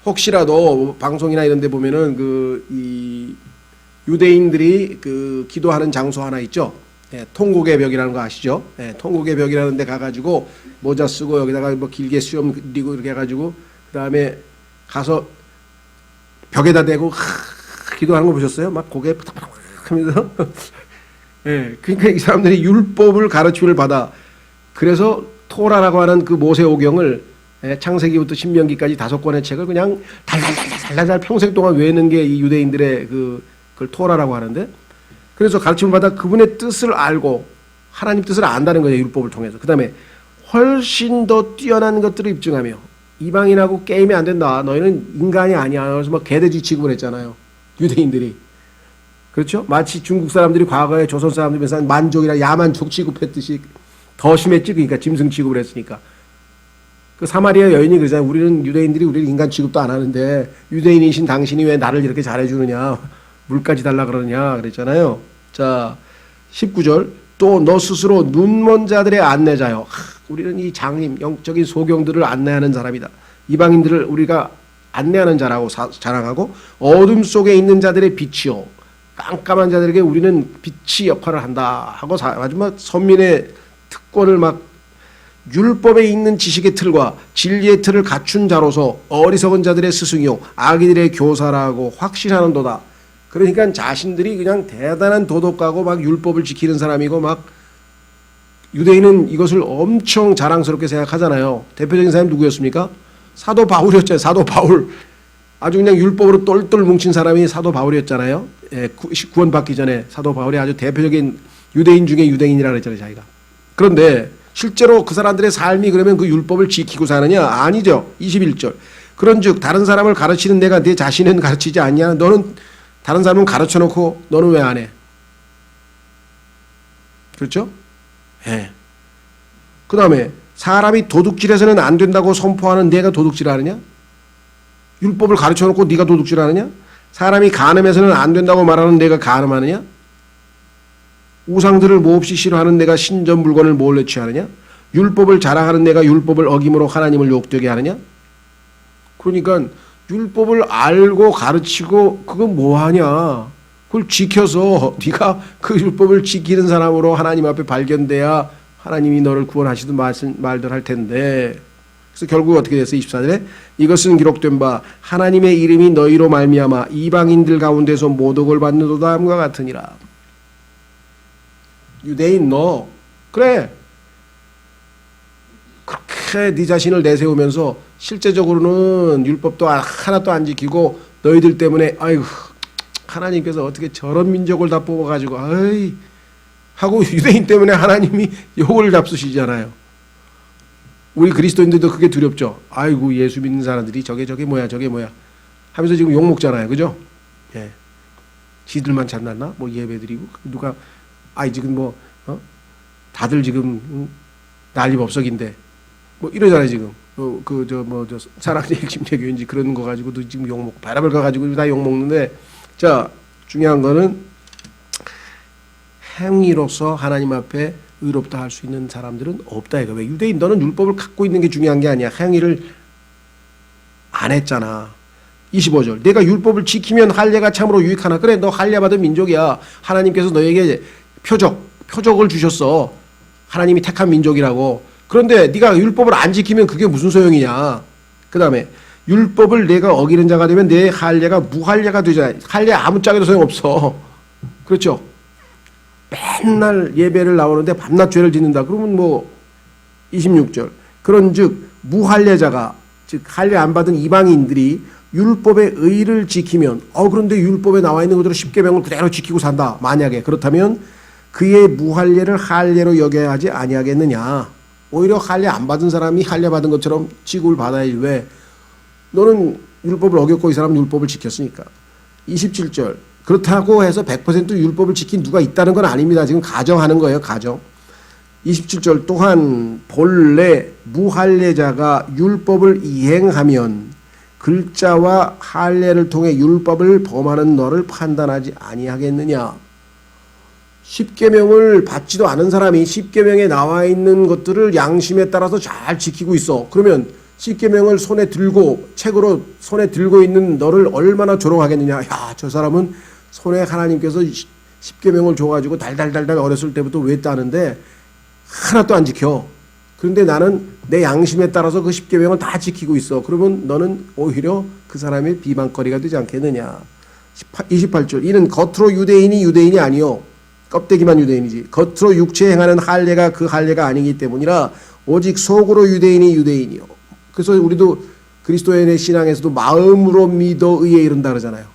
혹시라도 방송이나 이런 데 보면은 이 유대인들이 기도하는 장소 하나 있죠. 예, 통곡의 벽이라는 거 아시죠? 예, 통곡의 벽이라는 데 가가지고 모자 쓰고 여기다가 뭐 길게 수염 그리고 이렇게 해가지고 그다음에 가서 벽에다 대고 기도하는 거 보셨어요? 막 고개 팍팍 하면서 예, 그러니까 이 사람들이 율법을 가르침을 받아. 그래서 토라라고 하는 그 모세오경을 창세기부터 신명기까지 5권의 책을 그냥 달달달 평생 동안 외우는 게 이 유대인들의 그걸 토라라고 하는데, 그래서 가르침을 받아 그분의 뜻을 알고 하나님 뜻을 안다는 거예요. 율법을 통해서. 그 다음에 훨씬 더 뛰어난 것들을 입증하며 이방인하고 게임이 안 된다. 너희는 인간이 아니야. 그래서 막 개돼지 취급을 했잖아요. 유대인들이. 그렇죠? 마치 중국 사람들이 과거에 조선 사람들에서 만족이나 야만족 취급했듯이 더 심했지. 그러니까 짐승 취급을 했으니까. 그 사마리아 여인이 그러잖아요. 우리는 유대인들이 우리를 인간 취급도 안 하는데 유대인이신 당신이 왜 나를 이렇게 잘해주느냐. 물까지 달라 그러느냐 그랬잖아요. 자, 19절 또 너 스스로 눈먼 자들의 안내자요. 우리는 이 장님 영적인 소경들을 안내하는 사람이다. 이방인들을 우리가 안내하는 자라고 자랑하고 어둠 속에 있는 자들의 빛이요. 깜깜한 자들에게 우리는 빛이 역할을 한다 하고 마지막 선민의 특권을 막 율법에 있는 지식의 틀과 진리의 틀을 갖춘 자로서 어리석은 자들의 스승이요 악인들의 교사라고 확신하는도다. 그러니까 자신들이 그냥 대단한 도덕가고 막 율법을 지키는 사람이고 막 유대인은 이것을 엄청 자랑스럽게 생각하잖아요. 대표적인 사람이 누구였습니까? 사도 바울이었잖아요. 사도 바울. 아주 그냥 율법으로 똘똘 뭉친 사람이 사도 바울이었잖아요. 예, 구원받기 전에 사도 바울이 아주 대표적인 유대인 중에 유대인이라 그랬잖아요. 자기가. 그런데 실제로 그 사람들의 삶이 그러면 그 율법을 지키고 사느냐? 아니죠. 21절. 그런즉 다른 사람을 가르치는 내가 내 자신은 가르치지 않냐? 너는 다른 사람은 가르쳐 놓고 너는 왜 안 해? 그렇죠? 예. 그 다음에 사람이 도둑질해서는 안 된다고 선포하는 내가 도둑질하느냐? 율법을 가르쳐 놓고 네가 도둑질하느냐? 사람이 간음해서는 안 된다고 말하는 내가 간음하느냐? 우상들을 몹시 싫어하는 내가 신전 물건을 몰래 취하느냐? 율법을 자랑하는 내가 율법을 어김으로 하나님을 욕되게 하느냐? 그러니까 율법을 알고 가르치고 그건 뭐하냐? 그걸 지켜서 네가 그 율법을 지키는 사람으로 하나님 앞에 발견돼야 하나님이 너를 구원하시든 말들 할 텐데. 그래서 결국 어떻게 됐어요? 24절에 이것은 기록된 바 하나님의 이름이 너희로 말미암아 이방인들 가운데서 모독을 받는도다 함과 같으니라. 유대인 너 그래 그렇게 네 자신을 내세우면서 실제적으로는 율법도 하나도 안 지키고 너희들 때문에 아이고 하나님께서 어떻게 저런 민족을 다 뽑아가지고 아이 하고 유대인 때문에 하나님이 욕을 잡수시잖아요. 우리 그리스도인들도 그게 두렵죠. 아이고 예수 믿는 사람들이 저게 뭐야 하면서 지금 욕 먹잖아요. 그죠? 예. 지들만 잘났나? 뭐 예배드리고 누가 지금 다들 지금 난리법석인데 뭐 이러잖아요 지금. 사랑의 핵심체교인지 그런 거 가지고도 지금 욕 먹고 바람을 가 가지고 다 욕 먹는데, 자 중요한 거는 행위로서 하나님 앞에 의롭다 할 수 있는 사람들은 없다 이거. 왜 유대인 너는 율법을 갖고 있는 게 중요한 게 아니야. 행위를 안 했잖아. 25절 내가 율법을 지키면 할례가 참으로 유익하나. 그래 너 할례 받은 민족이야. 하나님께서 너에게 표적을 주셨어. 하나님이 택한 민족이라고. 그런데 네가 율법을 안 지키면 그게 무슨 소용이냐. 그 다음에 율법을 내가 어기는 자가 되면 내 할례가 무할례가 되잖아. 할례 아무짝에도 소용없어. 그렇죠. 맨날 예배를 나오는데 밤낮 죄를 짓는다. 그러면 26절 그런즉 무할례자가 즉 할례 안 받은 이방인들이 율법의 의를 지키면 그런데 율법에 나와 있는 것대로 십계명을 그대로 지키고 산다. 만약에 그렇다면 그의 무할례를 할례로 여겨야 하지 아니하겠느냐. 오히려 할례 안 받은 사람이 할례 받은 것처럼 취급을 받아야지. 왜? 너는 율법을 어겼고 이 사람은 율법을 지켰으니까. 27절. 그렇다고 해서 100% 율법을 지킨 누가 있다는 건 아닙니다. 지금 가정하는 거예요. 가정. 27절 또한 본래 무할례자가 율법을 이행하면 글자와 할례를 통해 율법을 범하는 너를 판단하지 아니하겠느냐. 십계명을 받지도 않은 사람이 십계명에 나와 있는 것들을 양심에 따라서 잘 지키고 있어. 그러면 십계명을 손에 들고 책으로 손에 들고 있는 너를 얼마나 조롱하겠느냐. 야, 저 사람은 손에 하나님께서 십계명을 줘가지고 달달달달 어렸을 때부터 외웠다는데 하나도 안 지켜. 그런데 나는 내 양심에 따라서 그 십계명을 다 지키고 있어. 그러면 너는 오히려 그 사람의 비방거리가 되지 않겠느냐. 28절. 이는 겉으로 유대인이 아니요 껍데기만 유대인이지 겉으로 육체 행하는 할례가 그 할례가 아니기 때문이라 오직 속으로 유대인이요. 그래서 우리도 그리스도인의 신앙에서도 마음으로 믿어 의에 이른다 그러잖아요.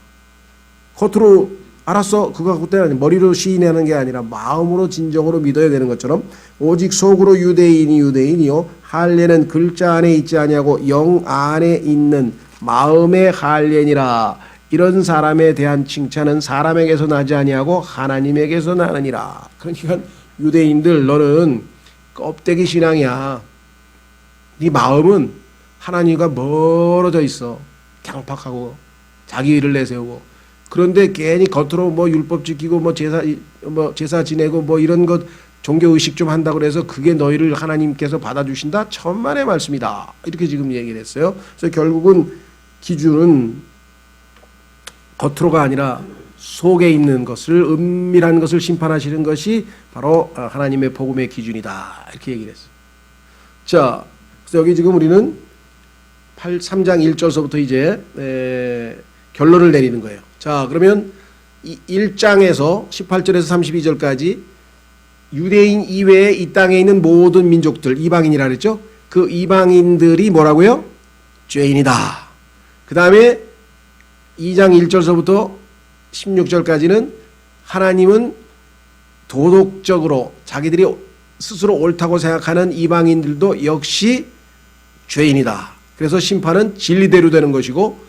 겉으로 알았어 그거 그때는 머리로 시인하는 게 아니라 마음으로 진정으로 믿어야 되는 것처럼 오직 속으로 유대인이요 할례는 글자 안에 있지 아니하고 영 안에 있는 마음의 할례니라. 이런 사람에 대한 칭찬은 사람에게서 나지 아니하고 하나님에게서 나느니라. 그러니까 유대인들 너는 껍데기 신앙이야. 네 마음은 하나님과 멀어져 있어. 강팍하고 자기 일을 내세우고. 그런데 괜히 겉으로 뭐 율법 지키고 뭐 제사 지내고 뭐 이런 것 종교 의식 좀 한다고 그래서 그게 너희를 하나님께서 받아주신다? 천만의 말씀이다. 이렇게 지금 얘기를 했어요. 그래서 결국은 기준은 겉으로가 아니라 속에 있는 것을 은밀한 것을 심판하시는 것이 바로 하나님의 복음의 기준이다. 이렇게 얘기를 했어요. 자, 그래서 여기 지금 우리는 3장 1절서부터 이제 결론을 내리는 거예요. 자, 그러면 1장에서 18절에서 32절까지 유대인 이외에 이 땅에 있는 모든 민족들, 이방인이라 그랬죠? 그 이방인들이 뭐라고요? 죄인이다. 그 다음에 2장 1절서부터 16절까지는 하나님은 도덕적으로 자기들이 스스로 옳다고 생각하는 이방인들도 역시 죄인이다. 그래서 심판은 진리대로 되는 것이고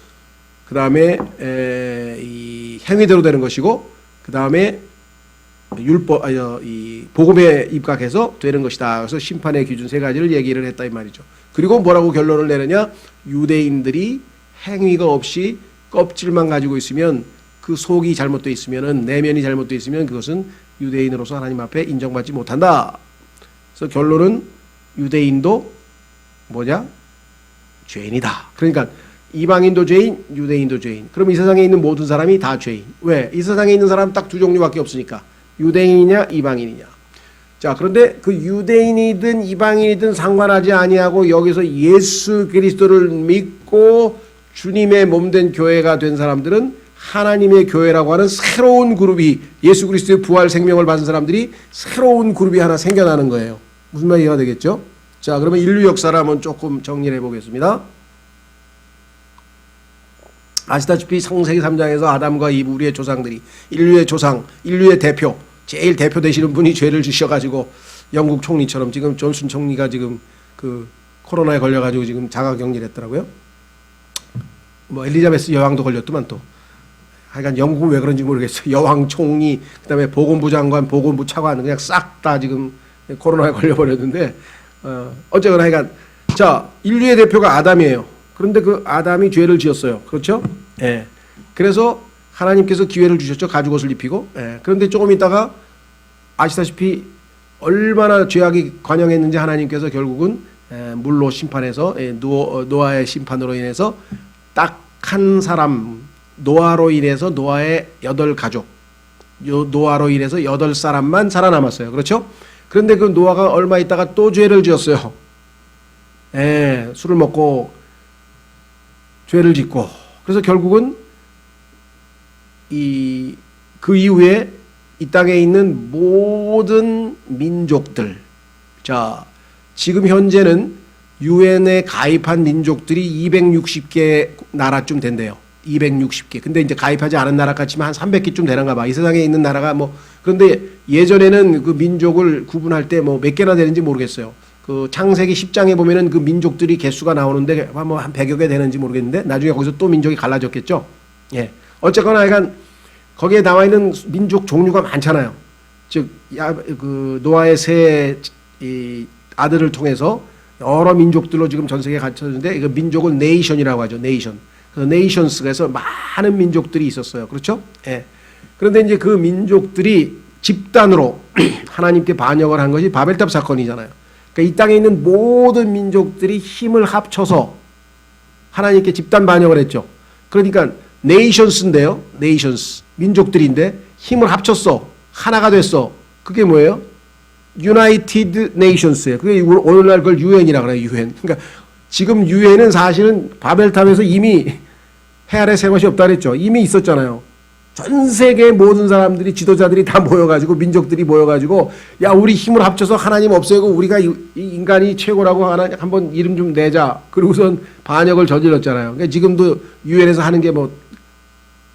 그 다음에 이 행위대로 되는 것이고 그 다음에 이 복음에 입각해서 되는 것이다. 그래서 심판의 기준 세 가지를 얘기를 했다 이 말이죠. 그리고 뭐라고 결론을 내느냐? 유대인들이 행위가 없이 껍질만 가지고 있으면 그 속이 잘못되어 있으면 내면이 잘못되어 있으면 그것은 유대인으로서 하나님 앞에 인정받지 못한다. 그래서 결론은 유대인도 뭐냐? 죄인이다. 그러니까 이방인도 죄인, 유대인도 죄인. 그럼 이 세상에 있는 모든 사람이 다 죄인. 왜? 이 세상에 있는 사람 딱 두 종류밖에 없으니까. 유대인이냐 이방인이냐. 자, 그런데 그 유대인이든 이방인이든 상관하지 아니하고 여기서 예수 그리스도를 믿고 주님의 몸된 교회가 된 사람들은 하나님의 교회라고 하는 새로운 그룹이 예수 그리스도의 부활 생명을 받은 사람들이 새로운 그룹이 하나 생겨나는 거예요. 무슨 말 이해가 되겠죠? 자, 그러면 인류 역사를 한번 조금 정리를 해보겠습니다. 아시다시피 창세기 3장에서 아담과 이브 우리의 조상들이 인류의 조상, 인류의 대표, 제일 대표 되시는 분이 죄를 지셔가지고 영국 총리처럼 지금 존슨 총리가 지금 그 코로나에 걸려가지고 지금 자가격리를 했더라고요. 뭐 엘리자베스 여왕도 걸렸더만 또. 하여간 영국은 왜 그런지 모르겠어요. 여왕, 총리, 그다음에 보건부 장관, 보건부 차관 그냥 싹 다 지금 코로나에 걸려버렸는데 어쨌거나 하여간 자 인류의 대표가 아담이에요. 그런데 그 아담이 죄를 지었어요. 그렇죠? 예. 그래서 하나님께서 기회를 주셨죠. 가죽옷을 입히고. 예. 그런데 조금 있다가 아시다시피 얼마나 죄악이 관영했는지 하나님께서 결국은 물로 심판해서 노아의 심판으로 인해서 딱 한 사람 노아로 인해서 노아의 8가족 노아로 인해서 8사람만 살아남았어요. 그렇죠? 그런데 그 노아가 얼마 있다가 또 죄를 지었어요. 술을 먹고 죄를 짓고 그래서 결국은 그 이후에 이 땅에 있는 모든 민족들 자 지금 현재는 유엔에 가입한 민족들이 260개 나라쯤 된대요. 260개. 근데 이제 가입하지 않은 나라가 치면 한 300개쯤 되는가 봐. 이 세상에 있는 나라가 뭐 그런데 예전에는 그 민족을 구분할 때 뭐 몇 개나 되는지 모르겠어요. 그 창세기 10장에 보면은 그 민족들이 개수가 나오는데 뭐 한 100여 개 되는지 모르겠는데 나중에 거기서 또 민족이 갈라졌겠죠. 예. 어쨌거나 약간 거기에 나와 있는 민족 종류가 많잖아요. 즉, 그 노아의 세 이 아들을 통해서 여러 민족들로 지금 전 세계에 갇혀있는데 이거 민족을 네이션이라고 하죠. 네이션. 그 네이션스가 해서 많은 민족들이 있었어요. 그렇죠? 예. 그런데 이제 그 민족들이 집단으로 하나님께 반역을 한 것이 바벨탑 사건이잖아요. 그러니까 이 땅에 있는 모든 민족들이 힘을 합쳐서 하나님께 집단 반역을 했죠. 그러니까 네이션스인데요. 네이션스. 민족들인데 힘을 합쳤어. 하나가 됐어. 그게 뭐예요? 유나이티드 네이션스예요. 그게 오늘날 그걸 유엔이라고 그래요. 유엔. 그러니까 지금 유엔은 사실은 바벨탑에서 이미 해 아래 새 것이 없다 그랬죠. 이미 있었잖아요. 전 세계 모든 사람들이 지도자들이 다 모여가지고 민족들이 모여가지고 야 우리 힘을 합쳐서 하나님 없애고 우리가 이 인간이 최고라고 하나 한번 이름 좀 내자. 그러고선 반역을 저질렀잖아요. 그러니까 지금도 유엔에서 하는 게 뭐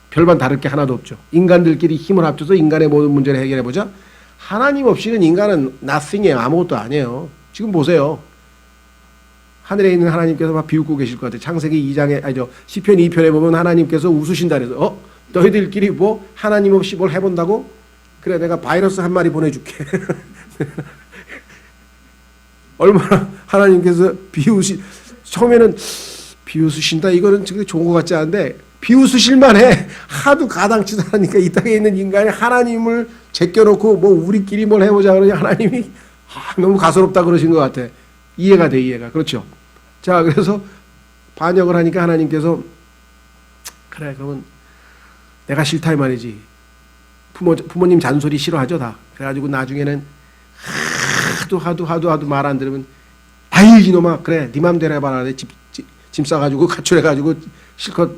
별반 다를 게 하나도 없죠. 인간들끼리 힘을 합쳐서 인간의 모든 문제를 해결해 보자. 하나님 없이는 인간은 nothing이에요. 아무것도 아니에요. 지금 보세요. 하늘에 있는 하나님께서 막 비웃고 계실 것 같아요. 창세기 2장에 아니죠. 시편 2편에 보면 하나님께서 웃으신다 그래서 너희들끼리 뭐 하나님 없이 뭘 해본다고? 그래 내가 바이러스 한 마리 보내줄게. 얼마나 하나님께서 처음에는 비웃으신다 이거는 되게 좋은 것 같지 않은데 비웃으실만 해. 하도 가당치도 않으니까 이 땅에 있는 인간이 하나님을 제껴놓고 뭐 우리끼리 뭘 해보자 그러니 하나님이 너무 가소롭다 그러신 것 같아. 이해가 돼 이해가. 그렇죠. 자 그래서 반역을 하니까 하나님께서 그래 그러면 내가 싫다 이 말이지. 부모님 잔소리 싫어하죠 다. 그래가지고 나중에는 하도 말 안 들으면 아이 이놈아 그래 네 맘대로 해봐라. 짐 싸가지고 가출해가지고 실컷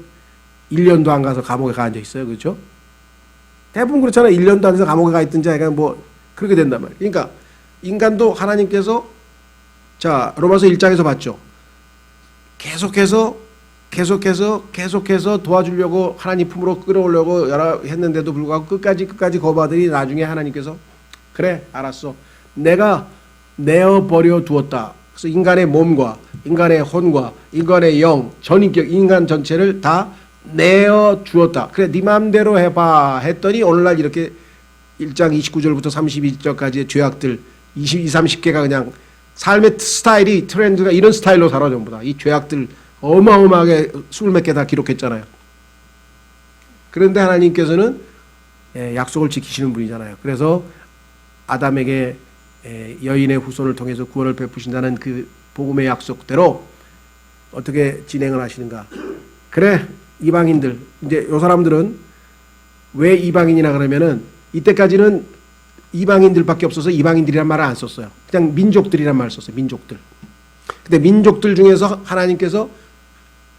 1년도 안 가서 감옥에 가 앉아 있어요. 그렇죠? 대부분 그렇잖아요. 1년도 안 돼서 감옥에 가 있든지 약간 뭐 그렇게 된단 말이에요. 그러니까 인간도 하나님께서 자 로마서 1장에서 봤죠. 계속해서 도와주려고 하나님 품으로 끌어오려고 여러 했는데도 불구하고 끝까지 거부하더니 나중에 하나님께서 그래 알았어 내가 내어버려 두었다. 그래서 인간의 몸과 인간의 혼과 인간의 영 전인격 인간 전체를 다 내어 주었다. 그래 네 마음대로 해봐 했더니 오늘날 이렇게 1장 29절부터 32절까지의 죄악들 20, 30개가 그냥 삶의 스타일이 트렌드가 이런 스타일로 살아 전부 다. 이 죄악들 어마어마하게 20몇 개 다 기록했잖아요. 그런데 하나님께서는 약속을 지키시는 분이잖아요. 그래서 아담에게 여인의 후손을 통해서 구원을 베푸신다는 그 복음의 약속대로 어떻게 진행을 하시는가. 그래 이방인들 이제 요 사람들은 왜 이방인이나 그러면은 이때까지는 이방인들밖에 없어서 이방인들이란 말을 안 썼어요. 그냥 민족들이란 말을 썼어요. 민족들. 근데 민족들 중에서 하나님께서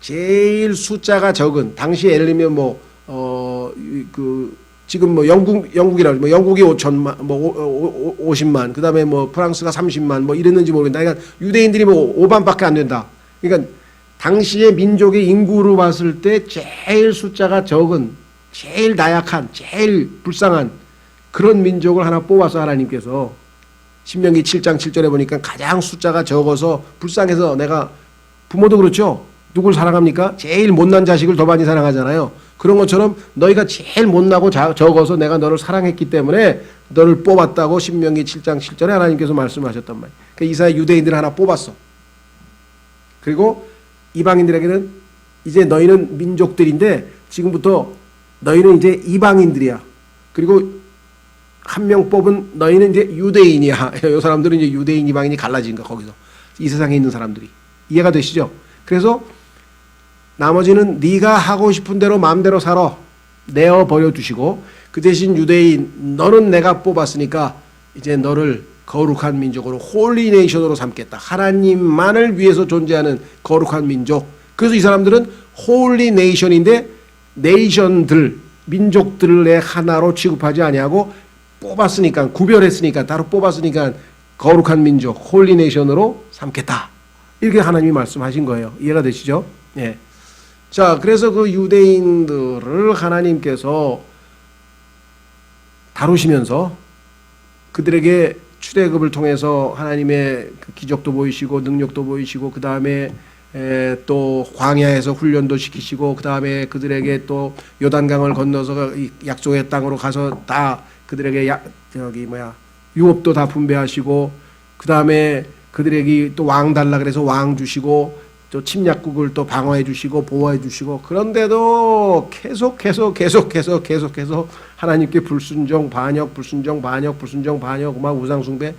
제일 숫자가 적은 당시에 예를 들면 지금 뭐 영국이라고 뭐 영국이 5천만 뭐 50만 그다음에 뭐 프랑스가 30만 뭐 이랬는지 모르겠다. 그러니까 유대인들이 뭐 5반밖에 안 된다. 그러니까 당시의 민족의 인구로 봤을 때 제일 숫자가 적은 제일 나약한 제일 불쌍한 그런 민족을 하나 뽑아서 하나님께서 신명기 7장 7절에 보니까 가장 숫자가 적어서 불쌍해서 내가 부모도 그렇죠. 누굴 사랑합니까? 제일 못난 자식을 더 많이 사랑하잖아요. 그런 것처럼 너희가 제일 못나고 적어서 내가 너를 사랑했기 때문에 너를 뽑았다고 신명기 7장 7절에 하나님께서 말씀하셨단 말이에요. 그러니까 이사야 유대인들을 하나 뽑았어. 그리고 이방인들에게는 이제 너희는 민족들인데 지금부터 너희는 이제 이방인들이야. 그리고 한 명 뽑은 너희는 이제 유대인이야. 이 사람들은 이제 유대인 이방인이 갈라진 거 거기서 이 세상에 있는 사람들이 이해가 되시죠? 그래서 나머지는 네가 하고 싶은 대로 마음대로 살아 내어 버려 두시고 그 대신 유대인 너는 내가 뽑았으니까 이제 너를 거룩한 민족으로 홀리 네이션으로 삼겠다. 하나님만을 위해서 존재하는 거룩한 민족. 그래서 이 사람들은 홀리 네이션인데 네이션들 민족들의 하나로 취급하지 아니하고 뽑았으니까 구별했으니까 따로 뽑았으니까 거룩한 민족 홀리 네이션으로 삼겠다. 이렇게 하나님이 말씀하신 거예요. 이해가 되시죠? 예. 자, 그래서 그 유대인들을 하나님께서 다루시면서 그들에게 출애굽을 통해서 하나님의 그 기적도 보이시고 능력도 보이시고 그 다음에 또 광야에서 훈련도 시키시고 그 다음에 그들에게 또 요단강을 건너서 이 약속의 땅으로 가서 다 그들에게 유업도 다 분배하시고 그 다음에 그들에게 또 왕 달라 그래서 왕 주시고 또 침략국을 또 방어해 주시고 보호해 주시고 그런데도 계속해서 하나님께 불순종 반역 막 우상숭배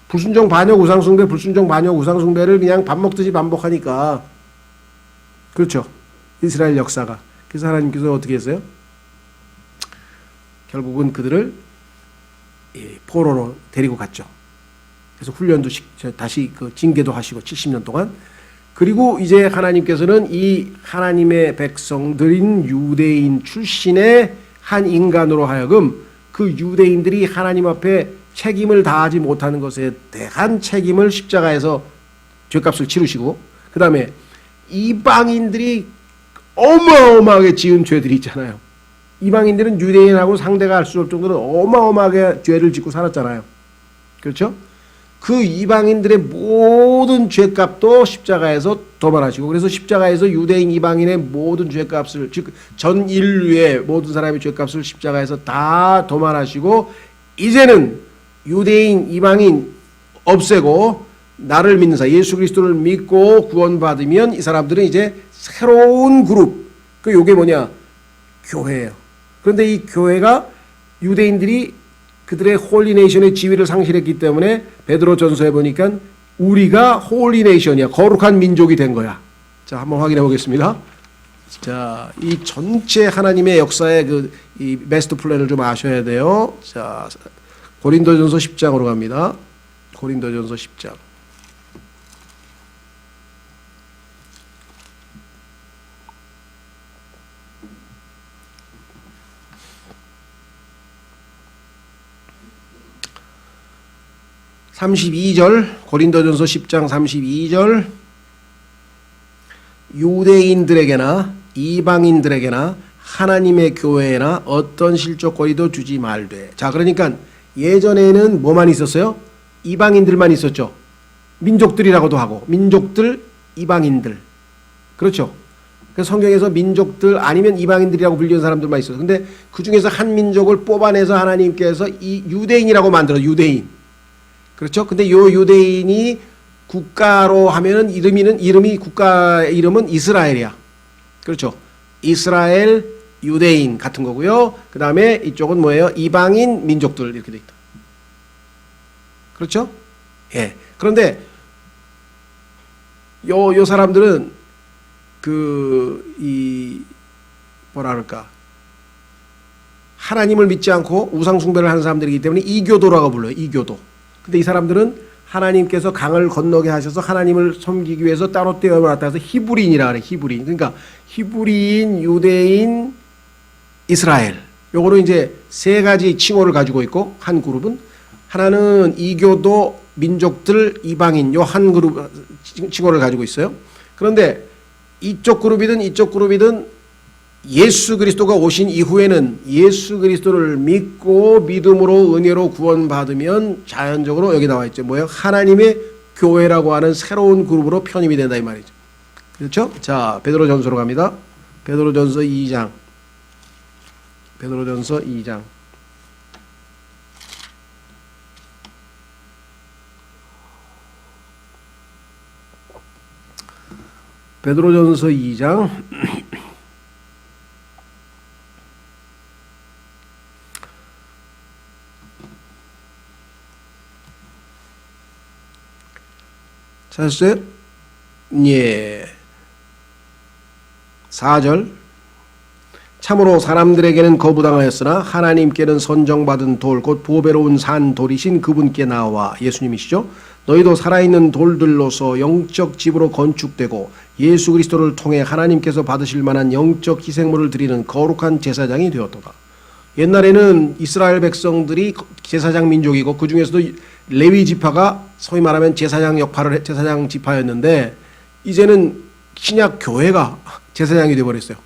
불순종 반역 우상숭배 불순종 반역 우상숭배를 그냥 밥 먹듯이 반복하니까 그렇죠. 이스라엘 역사가. 그래서 하나님께서 어떻게 했어요? 결국은 그들을 포로로 데리고 갔죠. 그래서 훈련도 다시 그 징계도 하시고 70년 동안. 그리고 이제 하나님께서는 이 하나님의 백성들인 유대인 출신의 한 인간으로 하여금 그 유대인들이 하나님 앞에 책임을 다하지 못하는 것에 대한 책임을 십자가에서 죄값을 치르시고 그 다음에 이방인들이 어마어마하게 지은 죄들이 있잖아요. 이방인들은 유대인하고 상대가 할 수 없을 정도로 어마어마하게 죄를 짓고 살았잖아요. 그렇죠? 그 이방인들의 모든 죄값도 십자가에서 도말하시고 그래서 십자가에서 유대인 이방인의 모든 죄값을 즉 전 인류의 모든 사람의 죄값을 십자가에서 다 도말하시고 이제는 유대인 이방인 없애고 나를 믿는 자 예수 그리스도를 믿고 구원받으면 이 사람들은 이제 새로운 그룹 그 요게 뭐냐 교회예요. 그런데 이 교회가 유대인들이 그들의 홀리네이션의 지위를 상실했기 때문에 베드로전서에 보니까 우리가 홀리네이션이야 거룩한 민족이 된 거야. 자 한번 확인해 보겠습니다. 자 이 전체 하나님의 역사의 이 마스터 플랜을 좀 아셔야 돼요. 자 고린도전서 10장으로 갑니다. 고린도전서 10장. 고린도전서 10장 32절 유대인들에게나 이방인들에게나 하나님의 교회나 어떤 실족거리도 주지 말되. 자 그러니까 예전에는 뭐만 있었어요? 이방인들만 있었죠. 민족들이라고도 하고 민족들 이방인들 그렇죠. 그래서 성경에서 민족들 아니면 이방인들이라고 불리는 사람들만 있어요. 근데 그 중에서 한 민족을 뽑아내서 하나님께서 이 유대인이라고 만들어 유대인 그렇죠. 근데 요 유대인이 국가로 하면은 이름이 국가 이름은 이스라엘이야. 그렇죠. 이스라엘 유대인 같은 거고요. 그 다음에 이쪽은 뭐예요? 이방인 민족들 이렇게 돼 있다. 그렇죠? 예. 그런데 요 사람들은 뭐라 그럴까? 하나님을 믿지 않고 우상 숭배를 하는 사람들이기 때문에 이교도라고 불러요. 이교도. 근데 이 사람들은 하나님께서 강을 건너게 하셔서 하나님을 섬기기 위해서 따로 떼어놨다 해서 히브리인이라 그래. 히브리인. 그러니까 히브리인, 유대인, 이스라엘. 요거로 이제 세 가지 칭호를 가지고 있고 한 그룹은 하나는 이교도, 민족들, 이방인 요 한 그룹 칭호를 가지고 있어요. 그런데 이쪽 그룹이든 예수 그리스도가 오신 이후에는 예수 그리스도를 믿고 믿음으로 은혜로 구원받으면 자연적으로 여기 나와 있죠. 뭐예요? 하나님의 교회라고 하는 새로운 그룹으로 편입이 된다 이 말이죠. 그렇죠? 자, 베드로전서로 갑니다. 베드로전서 2장. 베드로전서 2장. 베드로전서 2장. 찾았어요? 예. 4절. 참으로 사람들에게는 거부당하였으나 하나님께는 선정받은 돌 곧 보배로운 산 돌이신 그분께 나와 예수님이시죠. 너희도 살아있는 돌들로서 영적 집으로 건축되고 예수 그리스도를 통해 하나님께서 받으실 만한 영적 희생물을 드리는 거룩한 제사장이 되었도다. 옛날에는 이스라엘 백성들이 제사장 민족이고 그 중에서도 레위 지파가 소위 말하면 제사장 역할을 제사장 지파였는데 이제는 신약 교회가 제사장이 되어버렸어요.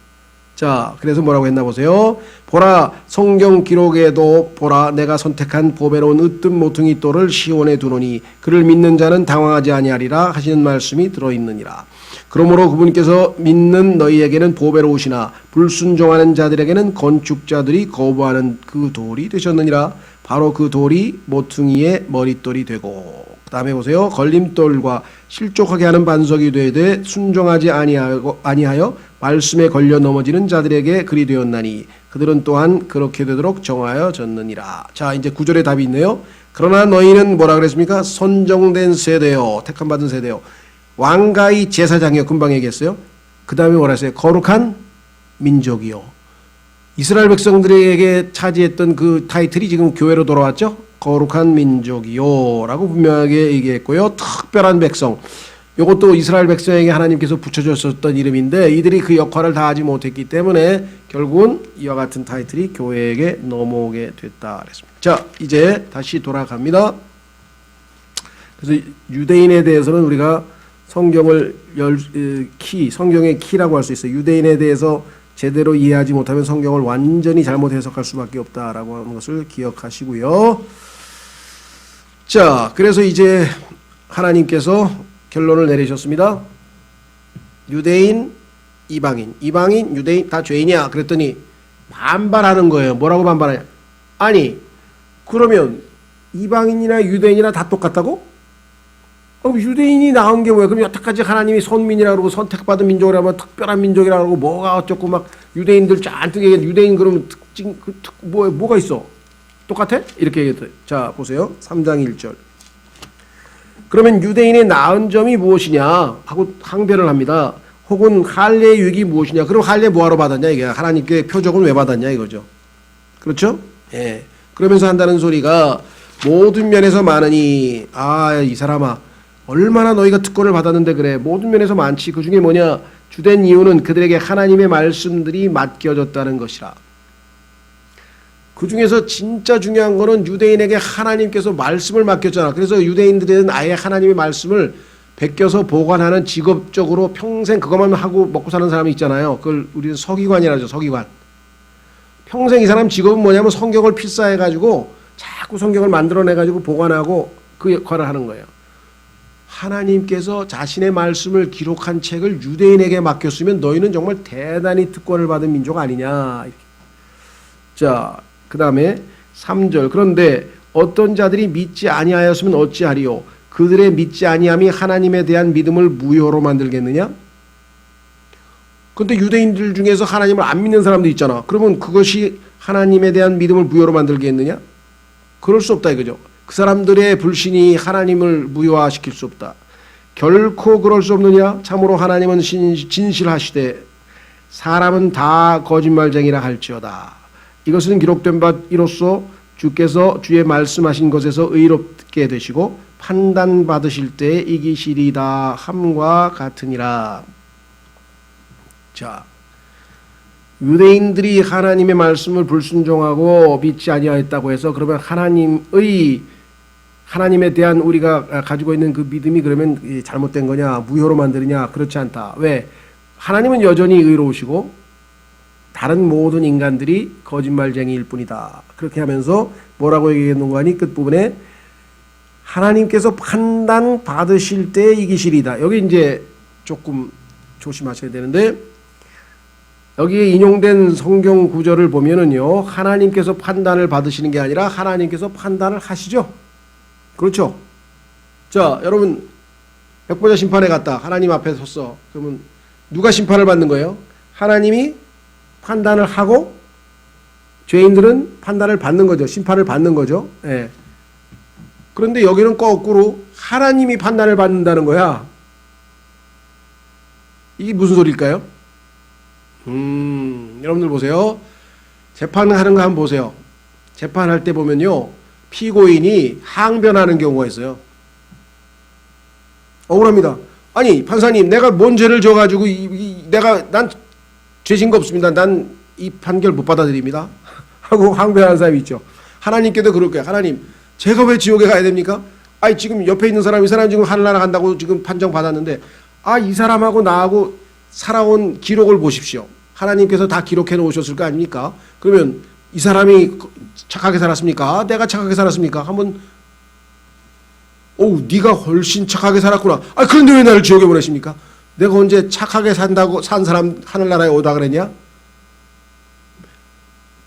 자, 그래서 뭐라고 했나 보세요. 보라, 성경 기록에도 보라, 내가 선택한 보배로운 으뜸 모퉁이 돌을 시온에 두노니 그를 믿는 자는 당황하지 아니하리라 하시는 말씀이 들어있느니라. 그러므로 그분께서 믿는 너희에게는 보배로우시나 불순종하는 자들에게는 건축자들이 거부하는 그 돌이 되셨느니라. 바로 그 돌이 모퉁이의 머릿돌이 되고, 그 다음에 보세요. 걸림돌과 실족하게 하는 반석이 되되 순종하지 아니하여 말씀에 걸려 넘어지는 자들에게 그리 되었나니 그들은 또한 그렇게 되도록 정하여졌느니라. 자, 이제 9절에 답이 있네요. 그러나 너희는 뭐라 그랬습니까? 선정된 세대요, 택함받은 세대요, 왕가의 제사장이요, 금방 얘기했어요. 그 다음에 뭐라 했어요? 거룩한 민족이요. 이스라엘 백성들에게 차지했던 그 타이틀이 지금 교회로 돌아왔죠. 거룩한 민족이요 라고 분명하게 얘기했고요. 특별한 백성, 이것도 이스라엘 백성에게 하나님께서 붙여줬었던 이름인데 이들이 그 역할을 다하지 못했기 때문에 결국은 이와 같은 타이틀이 교회에게 넘어오게 됐다 그랬습니다. 자, 이제 다시 돌아갑니다. 그래서 유대인에 대해서는 우리가 성경을 성경의 키라고 할 수 있어요. 유대인에 대해서 제대로 이해하지 못하면 성경을 완전히 잘못 해석할 수밖에 없다라고 하는 것을 기억하시고요. 자, 그래서 이제 하나님께서 결론을 내리셨습니다. 유대인, 이방인, 유대인 다 죄인이야. 그랬더니 반발하는 거예요. 뭐라고 반발하냐? 아니, 그러면 이방인이나 유대인이나 다 똑같다고? 유대인이 나온 게 뭐야? 그럼 여태까지 하나님이 선민이라고 그러고 선택받은 민족이라면 특별한 민족이라고 그러고 뭐가 어쩌고 막 유대인들 잔뜩 얘기해. 유대인 그러면 뭐가 있어? 똑같아? 이렇게 얘기했어요. 자, 보세요. 3장 1절. 그러면 유대인의 나은 점이 무엇이냐 하고 항변을 합니다. 혹은 할례의 유익이 무엇이냐. 그럼 할례 뭐하러 받았냐 이게. 하나님께 표적은 왜 받았냐 이거죠. 그렇죠? 예. 그러면서 한다는 소리가 모든 면에서 많으니, 이 사람아 얼마나 너희가 특권을 받았는데 그래. 모든 면에서 많지. 그 중에 뭐냐, 주된 이유는 그들에게 하나님의 말씀들이 맡겨졌다는 것이라. 그 중에서 진짜 중요한 거는 유대인에게 하나님께서 말씀을 맡겼잖아. 그래서 유대인들은 아예 하나님의 말씀을 베껴서 보관하는, 직업적으로 평생 그것만 하고 먹고 사는 사람이 있잖아요. 그걸 우리는 서기관이라죠. 서기관. 평생 이 사람 직업은 뭐냐면 성경을 필사해가지고 자꾸 성경을 만들어내가지고 보관하고 그 역할을 하는 거예요. 하나님께서 자신의 말씀을 기록한 책을 유대인에게 맡겼으면 너희는 정말 대단히 특권을 받은 민족 아니냐. 자, 그 다음에 3절. 그런데 어떤 자들이 믿지 아니하였으면 어찌하리요? 그들의 믿지 아니함이 하나님에 대한 믿음을 무효로 만들겠느냐? 그런데 유대인들 중에서 하나님을 안 믿는 사람도 있잖아. 그러면 그것이 하나님에 대한 믿음을 무효로 만들겠느냐? 그럴 수 없다 이거죠. 그 사람들의 불신이 하나님을 무효화시킬 수 없다. 결코 그럴 수 없느냐? 참으로 하나님은 진실하시되 사람은 다 거짓말쟁이라 할지어다. 이것은 기록된 바 이로써 주께서 주의 말씀하신 것에서 의롭게 되시고 판단받으실 때에 이기시리다 함과 같으니라. 자, 유대인들이 하나님의 말씀을 불순종하고 믿지 아니하였다고 해서 그러면 하나님에 대한 우리가 가지고 있는 그 믿음이 그러면 잘못된 거냐, 무효로 만드느냐? 그렇지 않다. 왜? 하나님은 여전히 의로우시고 다른 모든 인간들이 거짓말쟁이일 뿐이다. 그렇게 하면서 뭐라고 얘기했는가 하니 끝부분에 하나님께서 판단 받으실 때 이기시리다. 여기 이제 조금 조심하셔야 되는데, 여기에 인용된 성경 구절을 보면은요, 하나님께서 판단을 받으시는 게 아니라 하나님께서 판단을 하시죠. 그렇죠? 자, 여러분, 백보자 심판에 갔다. 하나님 앞에 섰어. 그러면 누가 심판을 받는 거예요? 하나님이 판단을 하고 죄인들은 판단을 받는 거죠. 심판을 받는 거죠. 예. 그런데 여기는 거꾸로 하나님이 판단을 받는다는 거야. 이게 무슨 소리일까요? 여러분들 보세요. 재판하는 거 한번 보세요. 재판할 때 보면요, 피고인이 항변하는 경우가 있어요. 억울합니다. 아니 판사님, 내가 뭔 죄를 져가지고 난 죄진 거 없습니다. 난 이 판결 못 받아들입니다. 하고 항변하는 사람이 있죠. 하나님께도 그럴 거예요. 하나님, 제가 왜 지옥에 가야 됩니까? 아니 지금 옆에 있는 사람이, 이 사람 지금 하늘나라 간다고 지금 판정 받았는데, 이 사람하고 나하고 살아온 기록을 보십시오. 하나님께서 다 기록해 놓으셨을 거 아닙니까? 그러면 이 사람이 착하게 살았습니까? 내가 착하게 살았습니까? 한번 네가 훨씬 착하게 살았구나. 그런데 왜 나를 지옥에 보내십니까? 내가 언제 착하게 산 사람 하늘나라에 오다 그랬냐?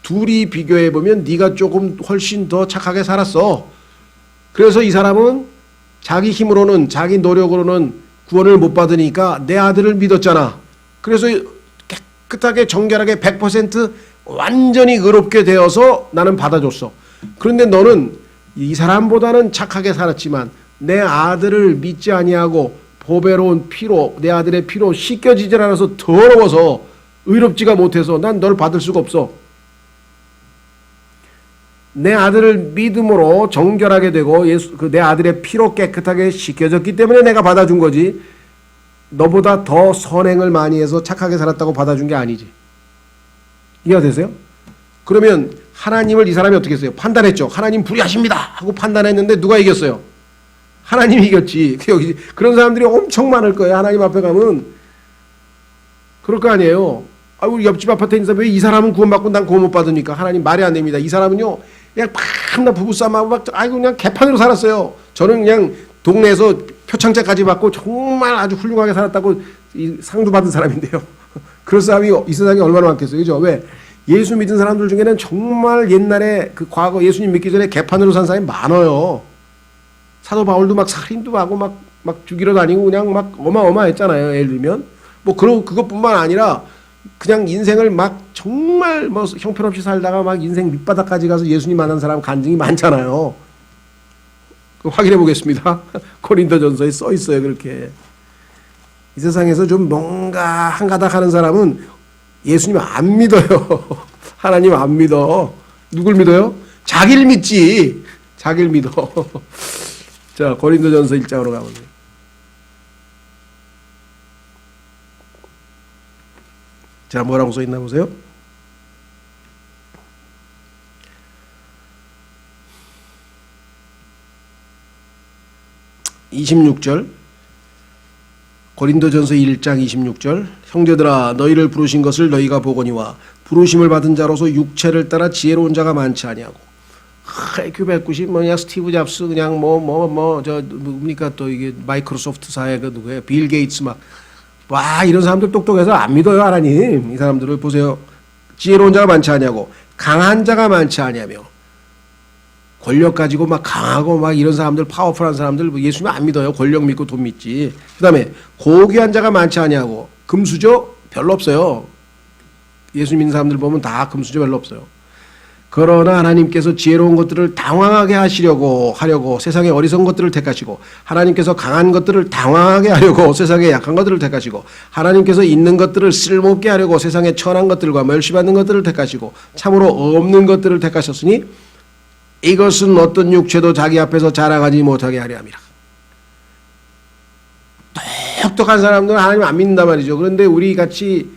둘이 비교해 보면 네가 조금 훨씬 더 착하게 살았어. 그래서 이 사람은 자기 힘으로는 자기 노력으로는 구원을 못 받으니까 내 아들을 믿었잖아. 그래서 깨끗하게 정결하게 100% 완전히 의롭게 되어서 나는 받아줬어. 그런데 너는 이 사람보다는 착하게 살았지만 내 아들을 믿지 아니하고 보배로운 피로 내 아들의 피로 씻겨지질 않아서 더러워서 의롭지가 못해서 난 널 받을 수가 없어. 내 아들을 믿음으로 정결하게 되고 내 아들의 피로 깨끗하게 씻겨졌기 때문에 내가 받아준 거지. 너보다 더 선행을 많이 해서 착하게 살았다고 받아준 게 아니지. 이해가 되세요? 그러면 하나님을 이 사람이 어떻게 했어요? 판단했죠. 하나님 불의하십니다 하고 판단했는데 누가 이겼어요? 하나님이 이겼지. 그런 사람들이 엄청 많을 거예요. 하나님 앞에 가면. 그럴 거 아니에요. 우리 옆집 아파트에 있는 사람 왜 이 사람은 구원받고 난 구원 못 받으니까? 하나님 말이 안 됩니다. 이 사람은요 그냥 밤낮 부부싸움하고 그냥 개판으로 살았어요. 저는 그냥 동네에서 표창장까지 받고 정말 아주 훌륭하게 살았다고 상도 받은 사람인데요. 그런 사람이 이 세상에 얼마나 많겠어요. 그죠? 왜? 예수 믿은 사람들 중에는 정말 옛날에 그 과거 예수님 믿기 전에 개판으로 산 사람이 많아요. 사도 바울도 막 살인도 하고 막 죽이러 다니고 그냥 막 어마어마했잖아요. 예를 들면. 그것뿐만 아니라 그냥 인생을 막 정말 형편없이 살다가 막 인생 밑바닥까지 가서 예수님 만난 사람 간증이 많잖아요. 확인해 보겠습니다. 고린도전서에 써 있어요. 그렇게. 이 세상에서 좀 뭔가 한가닥 하는 사람은 예수님 안 믿어요. 하나님 안 믿어. 누굴 믿어요? 자기를 믿지. 자기를 믿어. 자, 고린도전서 1장으로 가보세요. 자, 뭐라고 써 있나 보세요. (26절) 고린도전서 1장 26절 형제들아 너희를 부르신 것을 너희가 보거니와 부르심을 받은 자로서 육체를 따라 지혜로운 자가 많지 아니하고 IQ 190 뭐냐 스티브 잡스 그냥 뭡니까 또 이게 마이크로소프트사의 그 누구예요? 빌 게이츠 이런 사람들 똑똑해서 안 믿어요. 하나님. 이 사람들을 보세요. 지혜로운 자가 많지 아니하고 강한 자가 많지 아니하며 권력 가지고 강하고 이런 사람들 파워풀한 사람들 예수님 안 믿어요. 권력 믿고 돈 믿지. 그다음에 고귀한 자가 많지 아니하고 금수저 별로 없어요. 예수 믿는 사람들 보면 다 금수저 별로 없어요. 그러나 하나님께서 지혜로운 것들을 당황하게 하려고 세상의 어리석은 것들을 택하시고 하나님께서 강한 것들을 당황하게 하려고 세상의 약한 것들을 택하시고 하나님께서 있는 것들을 쓸모없게 하려고 세상의 천한 것들과 멸시받는 것들을 택하시고 참으로 없는 것들을 택하셨으니 이것은 어떤 육체도 자기 앞에서 자랑하지 못하게 하려 함이라. 똑똑한 사람들은 하나님 안 믿는단 말이죠. 그런데 우리 같이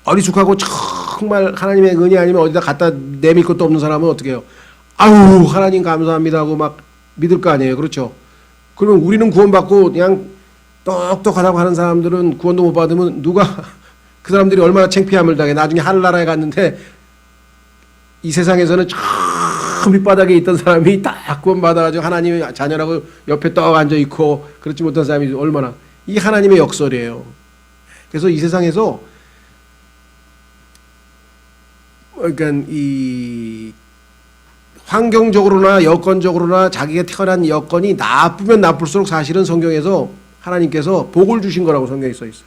어리숙하고 정말 하나님의 은혜 아니면 어디다 갖다 내밀 것도 없는 사람은 어떻게 해요? 하나님 감사합니다 하고 믿을 거 아니에요. 그렇죠? 그러면 우리는 구원받고 그냥 똑똑하다고 하는 사람들은 구원도 못 받으면 그 사람들이 얼마나 창피함을 당해. 나중에 하늘나라에 갔는데 이 세상에서는 저 밑바닥에 있던 사람이 딱 구원받아가지고 하나님의 자녀라고 옆에 떡 앉아있고 그렇지 못한 사람이 얼마나 이 하나님의 역설이에요. 그래서 이 세상에서 그러니까 이 환경적으로나 여건적으로나 자기가 태어난 여건이 나쁘면 나쁠수록 사실은 성경에서 하나님께서 복을 주신 거라고 성경에 써 있어요.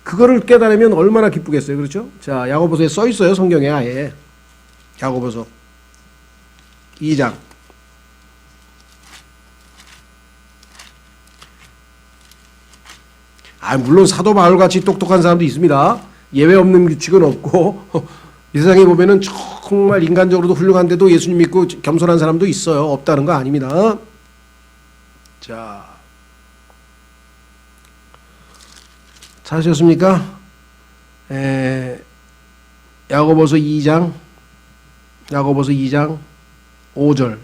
그거를 깨달으면 얼마나 기쁘겠어요. 그렇죠? 자, 야고보서에 써 있어요. 성경에 아예. 야고보서 2장. 물론 사도 바울같이 똑똑한 사람도 있습니다. 예외 없는 규칙은 없고 이 세상에 보면은 정말 인간적으로도 훌륭한데도 예수님 믿고 겸손한 사람도 있어요. 없다는 거 아닙니다. 자, 찾으셨습니까? 야고보서 2장 5절.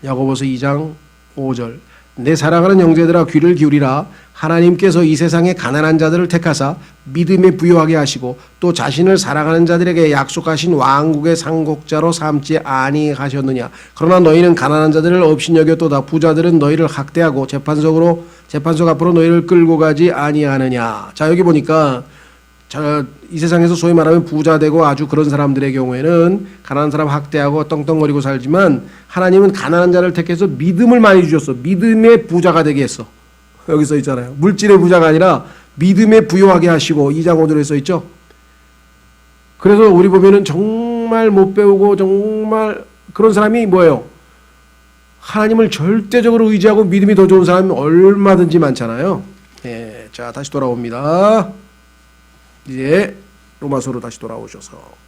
야고보서 2장 5절. 내 사랑하는 형제들아 귀를 기울이라. 하나님께서 이 세상의 가난한 자들을 택하사 믿음에 부요하게 하시고 또 자신을 사랑하는 자들에게 약속하신 왕국의 상속자로 삼지 아니하셨느냐. 그러나 너희는 가난한 자들을 업신여겼도다. 부자들은 너희를 학대하고 재판석 앞으로 너희를 끌고 가지 아니하느냐. 자, 여기 보니까 이 세상에서 소위 말하면 부자 되고 아주 그런 사람들의 경우에는 가난한 사람 학대하고 떵떵거리고 살지만 하나님은 가난한 자를 택해서 믿음을 많이 주셨어. 믿음의 부자가 되게 했어. 여기 써 있잖아요. 물질의 부자가 아니라 믿음에 부요하게 하시고 2장 5절에 써 있죠. 그래서 우리 보면은 정말 못 배우고 정말 그런 사람이 뭐예요? 하나님을 절대적으로 의지하고 믿음이 더 좋은 사람이 얼마든지 많잖아요. 예, 자, 다시 돌아옵니다. 이제 로마서로 다시 돌아오셔서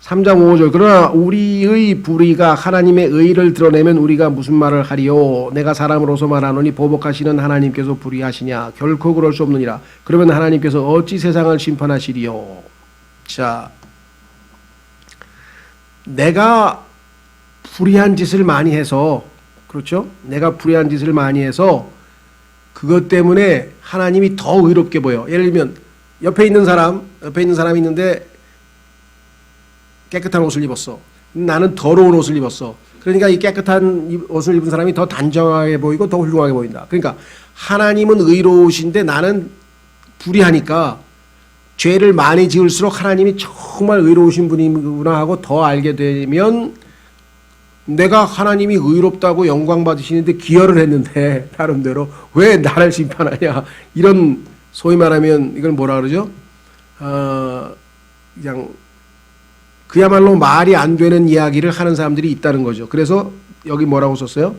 (3장 5절) 그러나 우리의 불의가 하나님의 의를 드러내면 우리가 무슨 말을 하리요? 내가 사람으로서 말하노니 보복하시는 하나님께서 불의하시냐? 결코 그럴 수 없느니라. 그러면 하나님께서 어찌 세상을 심판하시리요? 자, 내가 불의한 짓을 많이 해서, 그렇죠? 내가 불의한 짓을 많이 해서 그것 때문에 하나님이 더 의롭게 보여. 예를 들면 옆에 있는 사람이 있는데 깨끗한 옷을 입었어. 나는 더러운 옷을 입었어. 그러니까 이 깨끗한 옷을 입은 사람이 더 단정하게 보이고 더 훌륭하게 보인다. 그러니까 하나님은 의로우신데 나는 불의하니까 죄를 많이 지을수록 하나님이 정말 의로우신 분이구나 하고 더 알게 되면 내가 하나님이 의롭다고 영광 받으시는데 기여를 했는데 나름대로 왜 나를 심판하냐. 이런 소위 말하면 이걸 뭐라 그러죠? 그냥 그야말로 말이 안 되는 이야기를 하는 사람들이 있다는 거죠. 그래서 여기 뭐라고 썼어요?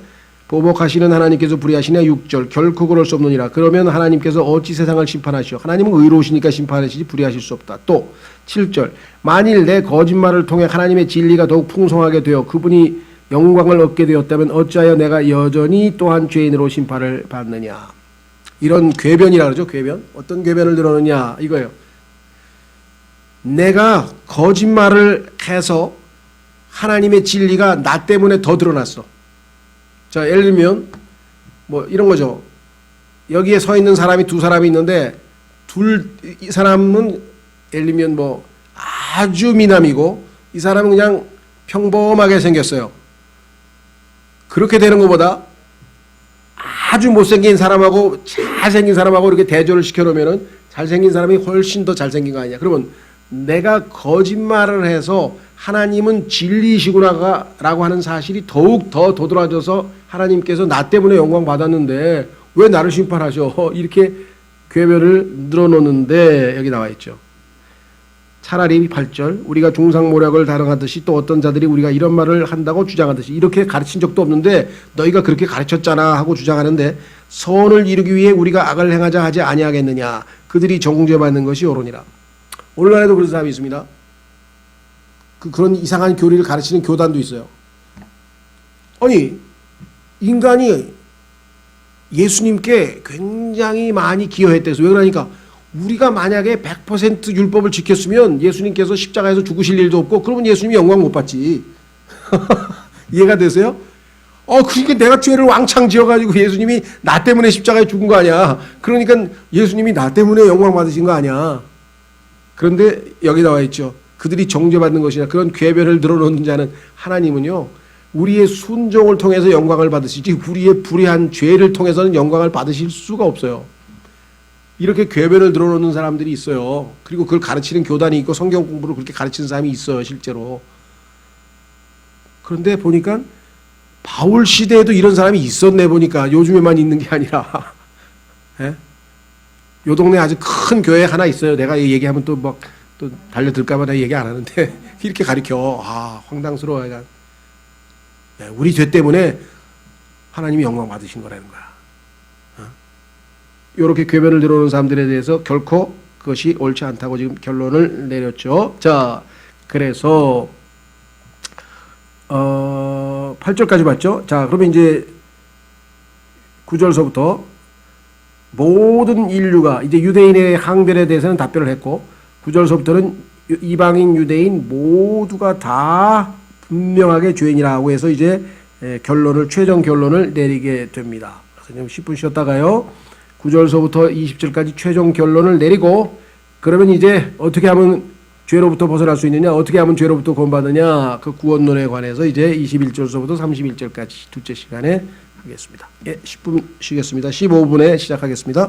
보복하시는 하나님께서 불의하시냐 6절 결코 그럴 수 없느니라. 그러면 하나님께서 어찌 세상을 심판하시오? 하나님은 의로우시니까 심판하시지 불의하실 수 없다. 또 7절 만일 내 거짓말을 통해 하나님의 진리가 더욱 풍성하게 되어 그분이 영광을 얻게 되었다면 어찌하여 내가 여전히 또한 죄인으로 심판을 받느냐. 이런 궤변이라 그러죠. 궤변. 어떤 궤변을 들어느냐 이거예요. 내가 거짓말을 해서 하나님의 진리가 나 때문에 더 드러났어. 자, 예를 들면 뭐 이런 거죠. 여기에 서 있는 사람이 두 사람이 있는데 이 사람은 예를 들면 뭐 아주 미남이고 이 사람은 그냥 평범하게 생겼어요. 그렇게 되는 것보다 아주 못생긴 사람하고 잘생긴 사람하고 이렇게 대조를 시켜놓으면은 잘생긴 사람이 훨씬 더 잘생긴 거 아니냐. 그러면 내가 거짓말을 해서 하나님은 진리시구나라고 하는 사실이 더욱 더 도드라져서 하나님께서 나 때문에 영광 받았는데 왜 나를 심판하셔? 이렇게 궤변을 늘어놓는데 여기 나와 있죠. 차라리 8절 우리가 중상모략을 다뤄하듯이 또 어떤 자들이 우리가 이런 말을 한다고 주장하듯이 이렇게 가르친 적도 없는데 너희가 그렇게 가르쳤잖아 하고 주장하는데 선을 이루기 위해 우리가 악을 행하자 하지 아니하겠느냐. 그들이 정죄받는 것이 옳으니라. 오늘날에도 그런 사람이 있습니다. 그런 이상한 교리를 가르치는 교단도 있어요. 아니 인간이 예수님께 굉장히 많이 기여했대서. 왜 그러니까 우리가 만약에 100% 율법을 지켰으면 예수님께서 십자가에서 죽으실 일도 없고 그러면 예수님이 영광 못 받지. 이해가 되세요? 그러니까 내가 죄를 왕창 지어가지고 예수님이 나 때문에 십자가에 죽은 거 아니야. 그러니까 예수님이 나 때문에 영광 받으신 거 아니야. 그런데 여기 나와 있죠. 그들이 정죄받는 것이나 그런 궤변을 늘어놓는 자는 하나님은요. 우리의 순종을 통해서 영광을 받으시지 우리의 불의한 죄를 통해서는 영광을 받으실 수가 없어요. 이렇게 궤변을 늘어놓는 사람들이 있어요. 그리고 그걸 가르치는 교단이 있고 성경 공부를 그렇게 가르치는 사람이 있어요. 실제로. 그런데 보니까 바울 시대에도 이런 사람이 있었네 보니까 요즘에만 있는 게 아니라 예? 요 동네 아주 큰 교회 하나 있어요. 내가 얘기하면 또 막 또 달려들까봐 내가 얘기 안 하는데 이렇게 가르쳐. 황당스러워요. 우리 죄 때문에 하나님이 영광 받으신 거라는 거야. 이렇게 궤변을 들어오는 사람들에 대해서 결코 그것이 옳지 않다고 지금 결론을 내렸죠. 자, 그래서 8절까지 봤죠. 자, 그러면 이제 9절서부터 모든 인류가 이제 유대인의 항변에 대해서는 답변을 했고 9절서부터는 이방인 유대인 모두가 다 분명하게 죄인이라고 해서 이제 최종 결론을 내리게 됩니다. 그래서 10분 쉬었다가요. 9절서부터 20절까지 최종 결론을 내리고 그러면 이제 어떻게 하면 죄로부터 벗어날 수 있느냐, 어떻게 하면 죄로부터 구원받느냐, 그 구원론에 관해서 이제 21절서부터 31절까지 둘째 시간에 하겠습니다. 예, 10분 쉬겠습니다. 15분에 시작하겠습니다.